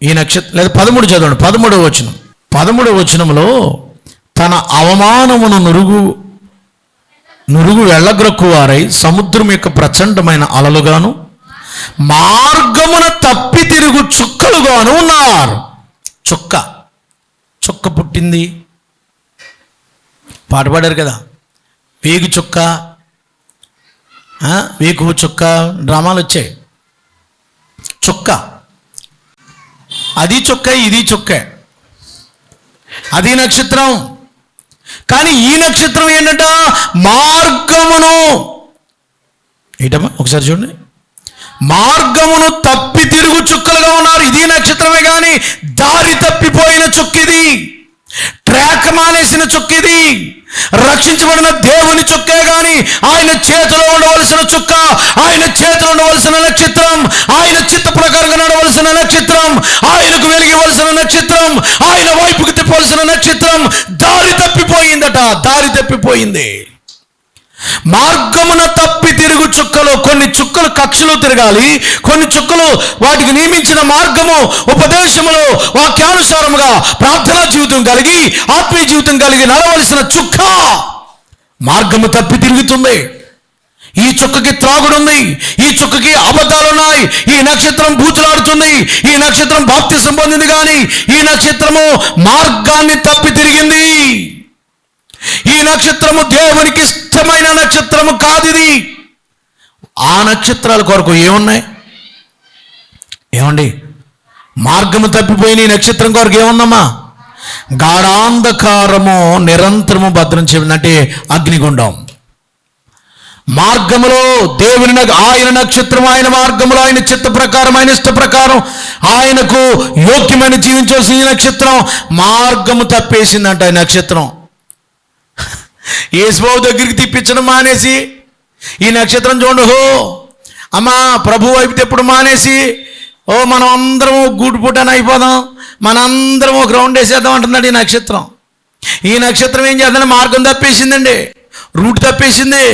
ఈ నక్షత్రం లేదా 13 చదవండి. 13వ వచనంలో తన అవమానమును నురుగు వెళ్ళగ్రక్కువారై సముద్రం యొక్క ప్రచండమైన అలలుగాను మార్గమున తప్పి తిరుగు చుక్కలుగాను ఉన్నారు. చుక్క పుట్టింది, పాట పాడారు కదా, వేగు చుక్క, వేకువ చుక్క, డ్రామాలు వచ్చాయి. చుక్క, అది చుక్క, ఇది చుక్క, అది నక్షత్రం. కానీ ఈ నక్షత్రం ఏంటంట? మార్గమును, ఏంటమ్మా ఒకసారి చూడండి, మార్గమును తప్పి తిరుగు చుక్కలుగా ఉన్నారు. ఇది నక్షత్రమే. కానీ దారి తప్పిపోయిన చుక్కిది, ట్రాక్ మానేసిన చుక్కిది, రక్షించబడిన దేవుని చుక్కే. కానీ ఆయన చేతిలో ఉండవలసిన చుక్క, ఆయన చేతిలో ఉండవలసిన నక్షత్రం, ఆయన చిత్త ప్రకారంగా నడవలసిన నక్షత్రం, ఆయనకు వెలిగివలసిన నక్షత్రం, ఆయన వైపుకి తిప్పవలసిన నక్షత్రం దారి తప్పిపోయిందట. దారి తప్పిపోయింది. మార్గమున తప్పి తిరుగు చుక్కలు. కొన్ని చుక్కలు కక్షలో తిరగాలి, కొన్ని చుక్కలు వాటికి నియమించిన మార్గము ఉపదేశములో వాక్యానుసారముగా ప్రార్థనా జీవితం కలిగి ఆత్మీయ జీవితం కలిగి నడవలసిన చుక్క మార్గము తప్పి తిరుగుతుంది. ఈ చుక్కకి త్రాగుడుంది, ఈ చుక్కకి అబద్ధాలున్నాయి. ఈ నక్షత్రం బూతులాడుతుంది, ఈ నక్షత్రం బాప్తిసం పొందింది, కానీ ఈ నక్షత్రము మార్గాన్ని తప్పి తిరిగింది. ఈ నక్షత్రము దేవునికి ఇష్టమైన నక్షత్రము కాదు. ఇది ఆ నక్షత్రాల కొరకు ఏమున్నాయి? ఏమండి, మార్గము తప్పిపోయిన ఈ నక్షత్రం కొరకు ఏముందమ్మా? గాఢాంధకారము నిరంతరము భద్రం చేయండి, అగ్నిగుండం. మార్గములో దేవుని ఆయన నక్షత్రం, ఆయన మార్గములో ఆయన చిత్త ప్రకారం, ఆయన ఇష్ట ప్రకారం ఆయనకు యోగ్యమైన జీవించాల్సిన ఈ నక్షత్రం మార్గము తప్పేసిందంట. ఈ నక్షత్రం యేసుబాబు దగ్గరికి తిప్పించడం మానేసి ఈ నక్షత్రం చూడండి, అమ్మా ప్రభు వైపు ఎప్పుడు మానేసి, మనం అందరం గూడు పుట్టని అయిపోదాం, మనందరం ఒక రౌండ్ వేసేద్దాం అంటున్నాడు ఈ నక్షత్రం. ఈ నక్షత్రం ఏం చేద్దాం? మార్గం తప్పేసిందండి, రూట్ తప్పేసింది,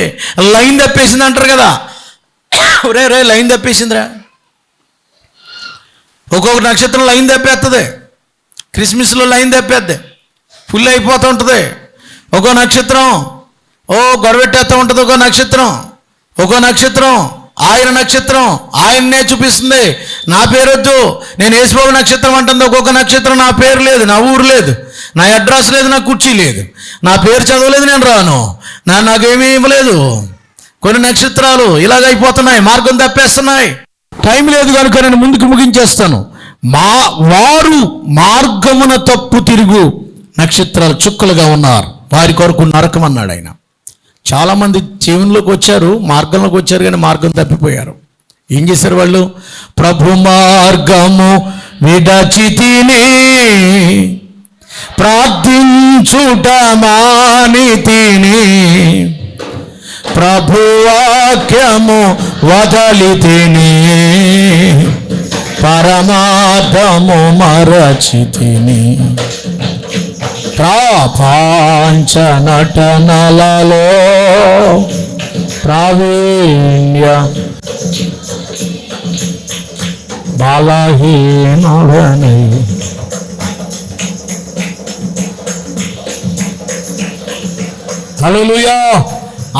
లైన్ తప్పేసింది అంటారు కదా. రే లైన్ తప్పేసిందిరా. ఒక్కొక్క నక్షత్రం లైన్ తప్పేస్తుంది. క్రిస్మస్లో లైన్ తప్పేద్ది, ఫుల్ అయిపోతూ ఉంటుంది. ఒక్కో నక్షత్రం గొడవెట్టేస్తూ ఉంటుంది. ఒక్కో నక్షత్రం ఆయన నక్షత్రం ఆయన్నే చూపిస్తుంది. నా పేరు వద్దు, నేను యేసుబాబు నక్షత్రం అంటుంది. ఒక్కొక్క నక్షత్రం నా పేరు లేదు, నా ఊరు లేదు, నా అడ్రస్ లేదు, నా కుర్చీ లేదు, నా పేరు చదవలేదు, నేను రాను, నాకేమీ ఇవ్వలేదు. కొన్ని నక్షత్రాలు ఇలాగ అయిపోతున్నాయి, మార్గం తప్పేస్తున్నాయి. టైం లేదు కనుక నేను ముందుకు ముగించేస్తాను. వారు మార్గమున తప్పు తిరుగు నక్షత్రాలు చుక్కలుగా ఉన్నారు, వారి కొరకు నరకం అన్నాడు ఆయన. చాలామంది జీవనంలోకి వచ్చారు, మార్గంలోకి వచ్చారు, కానీ మార్గం తప్పిపోయారు. ఏం చేశారు వాళ్ళు? ప్రభు మార్గము విడచితిని ప్రార్థించుట మానితిని, ప్రభువాక్యము వదలితిని, పరమార్థము మరచితిని. ప్రపంచ నటనలలో ప్రావీణ్య బలహీనుడని. హల్లెలూయా.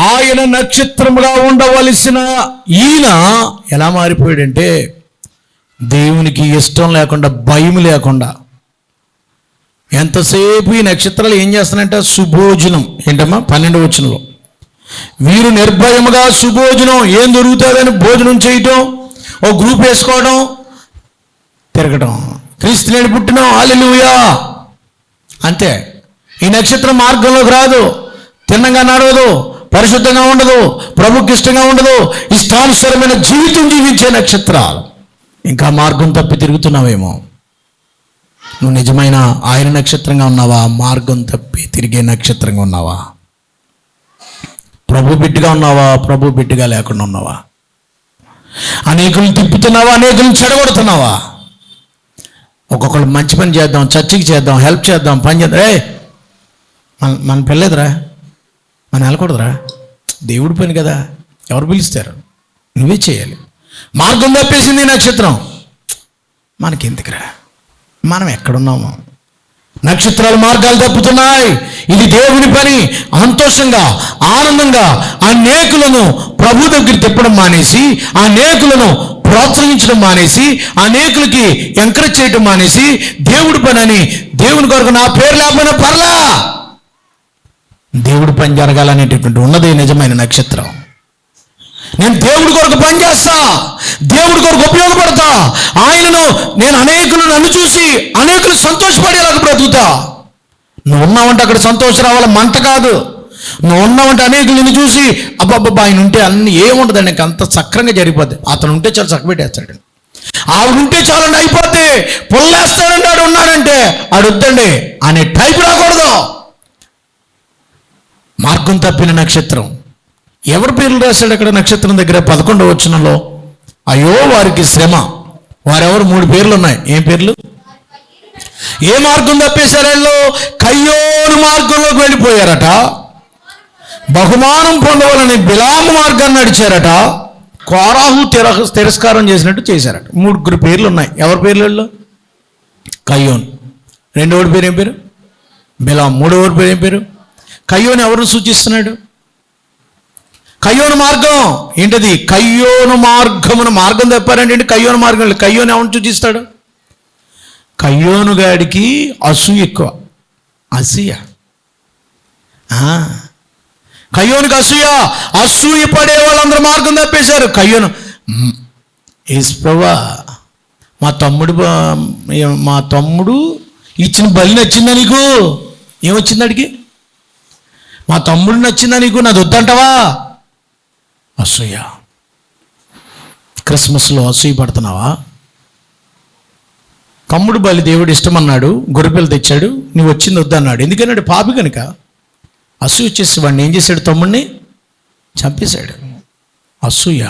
ఆయన నక్షత్రముగా ఉండవలసిన ఈయన ఎలా మారిపోయాడంటే, దేవునికి ఇష్టం లేకుండా, భయం లేకుండా, ఎంతసేపు ఈ నక్షత్రాలు ఏం చేస్తానంటే సుభోజనం. ఏంటమ్మా 12వ వచనంలో, వీరు నిర్భయముగా సుభోజనం, ఏం దొరుకుతుందని భోజనం చేయటం, ఓ గ్రూప్ వేసుకోవడం, తిరగటం, క్రీస్తు నేడు పుట్టిన హల్లెలూయా అంతే. ఈ నక్షత్రం మార్గంలోకి రాదు, తిన్నగా నడవదు, పరిశుద్ధంగా ఉండదు, ప్రభుకి ఇష్టంగా ఉండదు, ఇష్టానుసారమైన జీవితం జీవించే నక్షత్రాలు. ఇంకా మార్గం తప్పి తిరుగుతున్నావేమో. నువ్వు నిజమైన ఆయన నక్షత్రంగా ఉన్నావా? మార్గం తప్పి తిరిగే నక్షత్రంగా ఉన్నావా? ప్రభు బిడ్డగా ఉన్నావా? ప్రభు బిడ్డగా లేకుండా ఉన్నావా? అనేకులను తిప్పుతున్నావా? అనేకులను చెడగొడుతున్నావా? ఒక్కొక్కరు మంచి పని చేద్దాం, చర్చికి చేద్దాం, హెల్ప్ చేద్దాం, పని చేద్దాం. మన పెళ్ళేదురా, మనం వెళ్ళకూడదురా, దేవుడి పని కదా, ఎవరు పిలుస్తారు? నువ్వే చేయాలి. మార్గం తప్పేసింది నక్షత్రం, మనకెందుకురా, మనం ఎక్కడున్నాము? నక్షత్రాల మార్గాలు తప్పుతున్నాయి. ఇది దేవుని పని. సంతోషంగా, ఆనందంగా అనేకులను ప్రభు దగ్గర తిప్పడం మానేసి, అనేకులను ప్రోత్సహించడం మానేసి, అనేకులకి ఎంకరేజ్ చేయడం మానేసి, దేవుడి పని అని, దేవుని కొరకు నా పేరు లేకపోయినా పర్లా, దేవుడి పని జరగాలనేటటువంటి ఉన్నదే నిజమైన నక్షత్రం. నేను దేవుడి కొరకు పనిచేస్తా, దేవుడి కొరకు ఉపయోగపడతా, ఆయనను నేను అనేకులు నన్ను చూసి అనేకులు సంతోషపడేలాగా బ్రతుకుతా. నువ్వు ఉన్నావంటే అక్కడ సంతోషం రావాలి, మంట కాదు. నువ్వు ఉన్నావంటే అనేకులు నిన్ను చూసి అబ్బాబ్బా ఆయన ఉంటే అన్ని ఏముండదండి, ఇంక అంత సక్రంగా జరిగిపోద్ది. అతను ఉంటే చాలా చక్కబెట్టేస్తాడు, ఆవిడ ఉంటే చాలండి అయిపోద్ది, పొల్లేస్తాడంటే ఆడు ఉన్నాడంటే ఆడు వద్దండి అనే టైపు రాకూడదు. మార్గం తప్పిన నక్షత్రం. ఎవరి పేర్లు రాశాడు అక్కడ నక్షత్రం దగ్గర? 11వ వచనంలో, అయ్యో వారికి శ్రమ. వారెవరు? 3 పేర్లు ఉన్నాయి. ఏం పేర్లు? ఏ మార్గం తప్పేశారు వీళ్ళు? కయ్యోను మార్గంలోకి వెళ్ళిపోయారట. బహుమానం పొందవాలని బిలాము మార్గాన్ని నడిచారట. కోరాహు తిరస్కారం చేసినట్టు చేశారట. 3 పేర్లు ఉన్నాయి. ఎవరి పేర్లు వీళ్ళు? కయ్యోను. రెండోడి పేరు ఏం పేరు? బిలాము. మూడోడి పేరు ఏం పేరు? కయ్యోను ఎవరిని సూచిస్తున్నాడు? కయ్యోను మార్గం ఏంటది? కయ్యోను మార్గమున మార్గం తప్పారంటే కయ్యోను మార్గం. కయ్యోను ఎవరిని సూచిస్తాడు? కయ్యోను గాడికి అసూయ ఎక్కువ. అసూయ, కయ్యోనుకి అసూయ పడే వాళ్ళందరూ మార్గం తప్పేశారు. కయ్యోను, యేసుప్రభువా మా తమ్ముడు ఇచ్చిన బలి నచ్చిందా నీకు? ఏమొచ్చింది అడిగి? మా తమ్ముడు నచ్చిందా నీకు? నాది వద్దంటావా? అసూయ. క్రిస్మస్లో అసూయ పడుతున్నావా? తమ్ముడు బలి దేవుడు ఇష్టమన్నాడు, గొర్రెపిల్ల తెచ్చాడు, నువ్వు వచ్చింది వద్దన్నాడు. ఎందుకన్నాడు? పాపి కనుక. అసూయ వచ్చేసి వాడిని ఏం చేశాడు? తమ్ముడిని చంపేశాడు. అసూయ.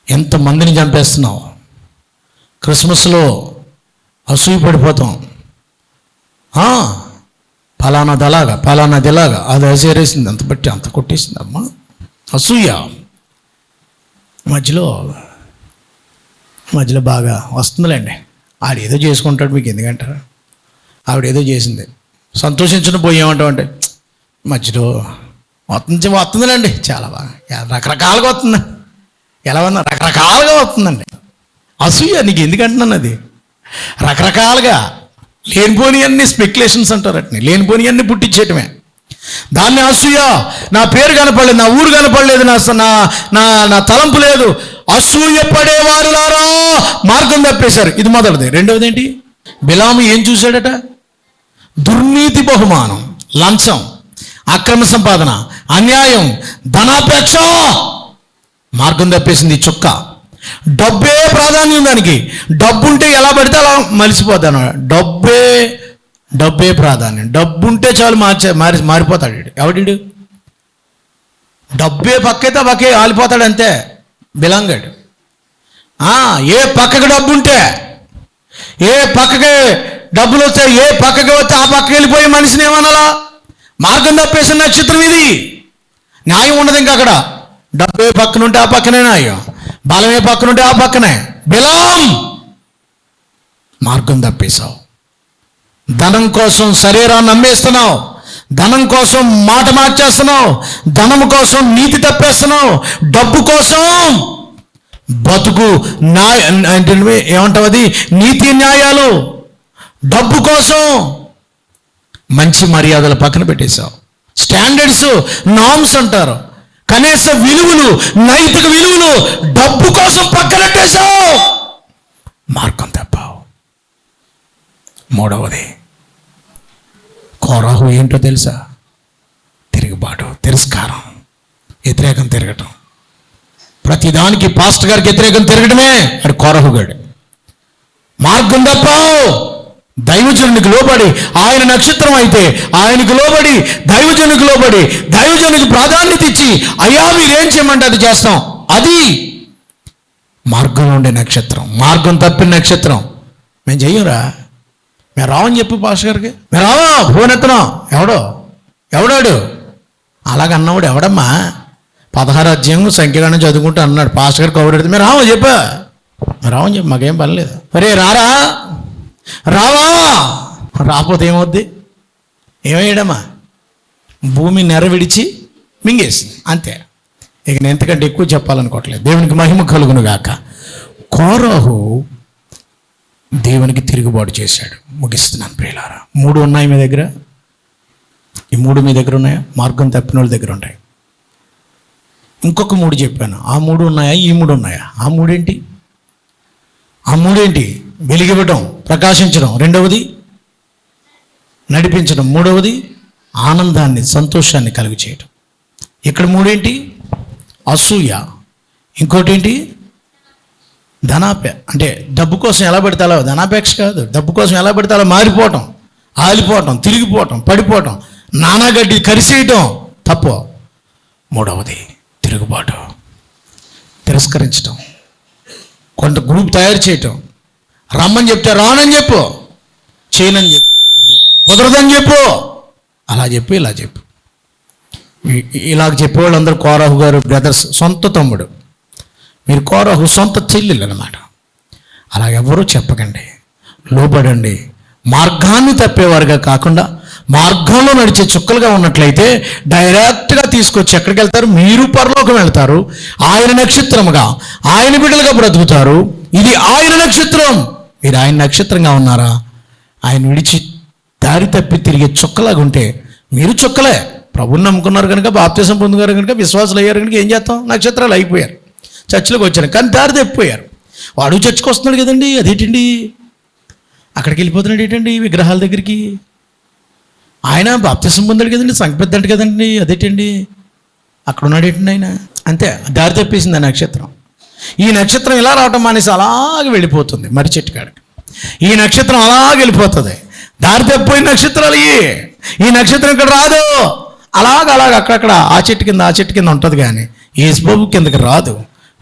ఎంతమందిని చంపేస్తున్నావు? క్రిస్మస్లో అసూయ పడిపోతాం. ఫలానాది అలాగా, ఫలానాది ఎలాగా, అది అసేరేసింది, అంత బట్టి అంత కొట్టేసింది అమ్మా. అసూయ. మధ్యలో బాగా వస్తుందిలేండి, ఆడేదో చేసుకుంటాడు, మీకు ఎందుకంటారా? ఆవిడేదో చేసింది, సంతోషించడం పోయేమంటావు అంటే మధ్యలో వస్తుందిలేండి, చాలా బాగా రకరకాలుగా వస్తుంది. ఎలా ఉన్నా రకరకాలుగా వస్తుందండి. అసూయ. నీకు ఎందుకంటున్నాను? అది రకరకాలుగా లేనిపోని అన్ని స్పెక్యులేషన్స్ అంటారు. అట్ని లేనిపోని అన్ని పుట్టించేయటమే. దాన్ని అసూయ. నా పేరు కనపడలేదు, నా ఊరు కనపడలేదు, నా తలంపు లేదు. అసూయ పడేవారులారా మార్గం తప్పేశారు. ఇది మొదటిది. రెండవది ఏంటి? బిలాము ఏం చూశాడట? దుర్నీతి, బహుమానం, లంచం, అక్రమ సంపాదన, అన్యాయం, ధనాపేక్ష. మార్గం తప్పేసింది చుక్క. డబ్బే ప్రాధాన్యం దానికి. డబ్బు ఉంటే ఎలా పడితే అలా మలిసిపోతాను. డబ్బే డబ్బే ప్రాధాన్యం. డబ్బు ఉంటే చాలు మారిపోతాడు వీడు. ఎవడు? డబ్బే పక్కైతే పక్కే ఆలిపోతాడు అంతే, బిలంగాడు. ఏ పక్కకి డబ్బు ఉంటే, ఏ పక్కకి డబ్బులు వస్తే, ఏ పక్కకి వస్తే ఆ పక్కకి వెళ్ళిపోయి మనిషిని ఏమనాలా? మార్గం తప్పేసిన నక్షత్రం ఇది. న్యాయం ఉండదు ఇంకా అక్కడ. డబ్బు ఏ పక్కన ఉంటే ఆ పక్కనే న్యాయం, బలం ఏ పక్కన ఉంటే ఆ పక్కనే బిలం. మార్గం తప్పేశావు. ధనం కోసం శరీరాన్ని అమ్మేస్తున్నావు, ధనం కోసం మాట మార్చేస్తున్నావు, ధనం కోసం నీతి తప్పేస్తున్నావు, డబ్బు కోసం బతుకు ఏమంటావు అది నీతి న్యాయాలు, డబ్బు కోసం మంచి మర్యాదల పక్కన పెట్టేశావు. స్టాండర్డ్స్, నామ్స్ అంటారు, కనీస విలువలు, నైతిక విలువలు డబ్బు కోసం పక్కనెట్టేశావు. మార్గం తప్పావు. మూడవది కోరాహు ఏంటో తెలుసా? తిరుగుబాటు, తిరస్కారం, వ్యతిరేకం తిరగటం. ప్రతిదానికి పాస్టర్ గారికి వ్యతిరేకం తిరగటమే అది కోరాహు గాడు. మార్గం తప్పావు. దైవజనునికి లోబడి, ఆయన నక్షత్రం అయితే ఆయనకు లోబడి, దైవజనునికి లోబడి, దైవజనునికి ప్రాధాన్యత ఇచ్చి, అయ్యా మీరేం చేయమంటే అది చేస్తాం. అది మార్గంలో ఉండే నక్షత్రం. మార్గం తప్పిన నక్షత్రం మేము చెయ్యరా, మేము రావని చెప్పు పాస్టర్ గారికి. మేము రావా, ఫోన్ ఎత్తనం. ఎవడాడు అలాగన్నవాడు ఎవడమ్మా? 16 అధ్యాయం సంఖ్యగానే చదువుకుంటూ అన్నాడు పాస్టర్ గారు కౌరెడితే. మేము రావా చెప్పా, రావని చెప్పి మాకేం పని లేదు. అరే రావా, రాకపోతే ఏమవుద్ది? ఏమయ్యాడమ్మా? భూమి నెర విడిచి మింగేసి అంతే. ఇక నేను ఎంతకంటే ఎక్కువ చెప్పాలనుకోవట్లేదు. దేవునికి మహిమ కలుగును గాక. కోరాహు దేవునికి తిరుగుబాటు చేశాడు. ముగిస్తున్నాను ప్రియులారా. 3 ఉన్నాయి మీ దగ్గర. ఈ 3 మీ దగ్గర ఉన్నాయా? మార్గం తప్పిన వాళ్ళ దగ్గర ఉంటాయి. ఇంకొక 3 చెప్పాను. ఆ 3 ఉన్నాయా? ఈ 3 ఉన్నాయా? ఆ 3 ఏంటి? ఆ 3 ఏంటి? వెలిగివ్వడం, ప్రకాశించడం. రెండవది నడిపించడం. మూడవది ఆనందాన్ని, సంతోషాన్ని కలుగు చేయడం. ఇక్కడ 3 ఏంటి? అసూయ. ఇంకోటి ఏంటి? అంటే డబ్బు కోసం ఎలా పెడితే అలా, ధనాపేక్ష కాదు, డబ్బు కోసం ఎలా పెడితే అలా మారిపోవటం, ఆలిపోవటం, తిరిగిపోవటం, పడిపోవటం, నానాగడ్డి కరిసేయటం తప్పు. మూడవది తిరుగుబాటు, తిరస్కరించటం, కొంత గ్రూప్ తయారు చేయటం. రమ్మని చెప్తే రానని చెప్పు, చేయనని చెప్పు, కుదరదని చెప్పు, అలా చెప్పు, ఇలా చెప్పు. ఇలాగ చెప్పేవాళ్ళందరూ కోరాహు గారు బ్రదర్స్, సొంత తమ్ముడు. మీరు కోరాహు సొంత చెల్లెలు అన్నమాట. అలా ఎవరూ చెప్పకండి. లోబడండి. మార్గాన్ని తప్పేవారుగా కాకుండా మార్గంలో నడిచే చుక్కలుగా ఉన్నట్లయితే డైరెక్ట్గా తీసుకొచ్చి ఎక్కడికి వెళ్తారు? మీరు పరలోకం వెళ్తారు. ఆయన నక్షత్రముగా, ఆయన బిడ్డలుగా బ్రతుకుతారు. ఇది ఆయన నక్షత్రం. మీరు ఆయన నక్షత్రంగా ఉన్నారా? ఆయన విడిచి దారి తప్పి తిరిగే చుక్కలాగా ఉంటే మీరు చుక్కలే. ప్రభువుని నమ్ముకున్నారు కనుక, బాప్తిసం పొందుగారు కనుక, విశ్వాసాలు అయ్యారు కనుక ఏం చేస్తాం? నక్షత్రాలు అయిపోయారు, చర్చిలోకి వచ్చారు. కానీ దారి తప్పిపోయారు. వాడు చర్చికి వస్తున్నాడు కదండి, అదేంటండి అక్కడికి వెళ్ళిపోతున్నాడు ఏంటండి విగ్రహాల దగ్గరికి? ఆయన బాప్తిసం పొందాడు కదండి, సంపెద్దాడు కదండి, అదేంటండి అక్కడ ఉన్నాడు ఏంటండి ఆయన? అంతే, దారి తప్పేసింది ఆ నక్షత్రం. ఈ నక్షత్రం ఇలా రావటం మానేసి అలాగే వెళ్ళిపోతుంది మర్రి చెట్టు కాడికి. ఈ నక్షత్రం అలాగే వెళ్ళిపోతుంది. దారి తప్పిపోయిన నక్షత్రాలు ఈ నక్షత్రం ఇక్కడ రాదు. అలాగ అక్కడక్కడ ఆ చెట్టు కింద ఉంటుంది, కానీ యేసుబాబు కిందకి రాదు.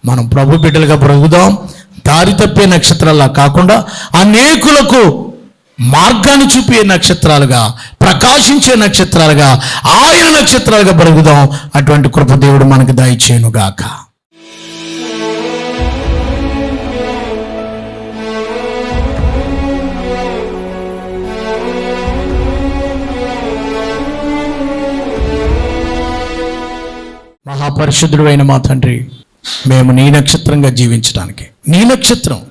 మనం ప్రభు బిడ్డలుగా బ్రతుకుదాం. దారి తప్పే నక్షత్రాల్లా కాకుండా అనేకులకు మార్గాన్ని చూపే నక్షత్రాలుగా, ప్రకాశించే నక్షత్రాలుగా, ఆయన నక్షత్రాలుగా బ్రతుకుదాం. అటువంటి కృప దేవుడు మనకు దయచేయునుగాక. మహాపరిశుద్ధుడు అయిన మా తండ్రి, మేము నీ నక్షత్రంగా జీవించడానికి, నీ నక్షత్రం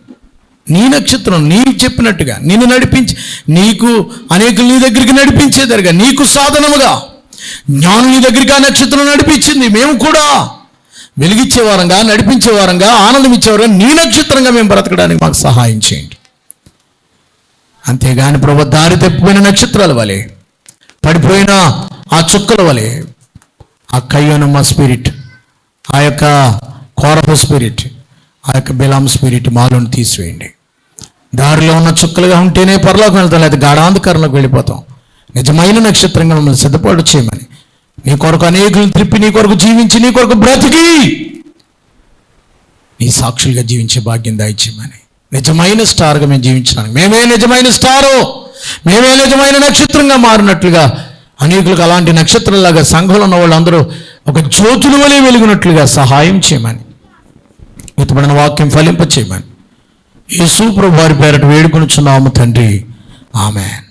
నీవు చెప్పినట్టుగా నిన్ను నడిపించి, నీకు అనేకులు నీ దగ్గరికి నడిపించేదరుగా, నీకు సాధనముగా జ్ఞానం నీ దగ్గరికి ఆ నక్షత్రం నడిపించింది. మేము కూడా వెలిగించేవారంగా, నడిపించేవారంగా, ఆనందం ఇచ్చేవారంగా, నీ నక్షత్రంగా మేము బ్రతకడానికి మాకు సహాయం చేయండి. అంతేగాని ప్రభు దారి తప్పిపోయిన నక్షత్రాల వలె, పడిపోయిన ఆ చుక్కల వలె, ఆ కయ్యోనమ్మ స్పిరిట్, ఆ యొక్క కోరహు స్పిరిట్, ఆ యొక్క బిలాం స్పిరిట్ మాలోని తీసివేయండి. దారిలో ఉన్న చుక్కలుగా ఉంటేనే పరలోకం వెళ్తాం, లేదా గాఢాంధకారంలోకి వెళ్ళిపోతాం. నిజమైన నక్షత్రంగా మమ్మల్ని సిద్ధపాటు చేయమని, నీ కొరకు అనేకులను త్రిప్పి, నీ కొరకు జీవించి, నీ కొరకు బ్రతికి నీ సాక్షులుగా జీవించే భాగ్యం దయచేయమని, నిజమైన స్టార్గా మేము జీవించడానికి, మేమే నిజమైన స్టారు, మేమే నిజమైన నక్షత్రంగా మారినట్లుగా, అనేకులకు అలాంటి నక్షత్రంలాగా సంఘంలో ఉన్న వాళ్ళందరూ ఒక జ్యోతుల వలె వెలుగునట్లుగా సహాయం చేయమని, ఇతబడిన వాక్యం ఫలింప చేయమని యేసు ప్రభువు వారి పేరట వేడుకొనుచున్నాము తండ్రి. ఆమేన్.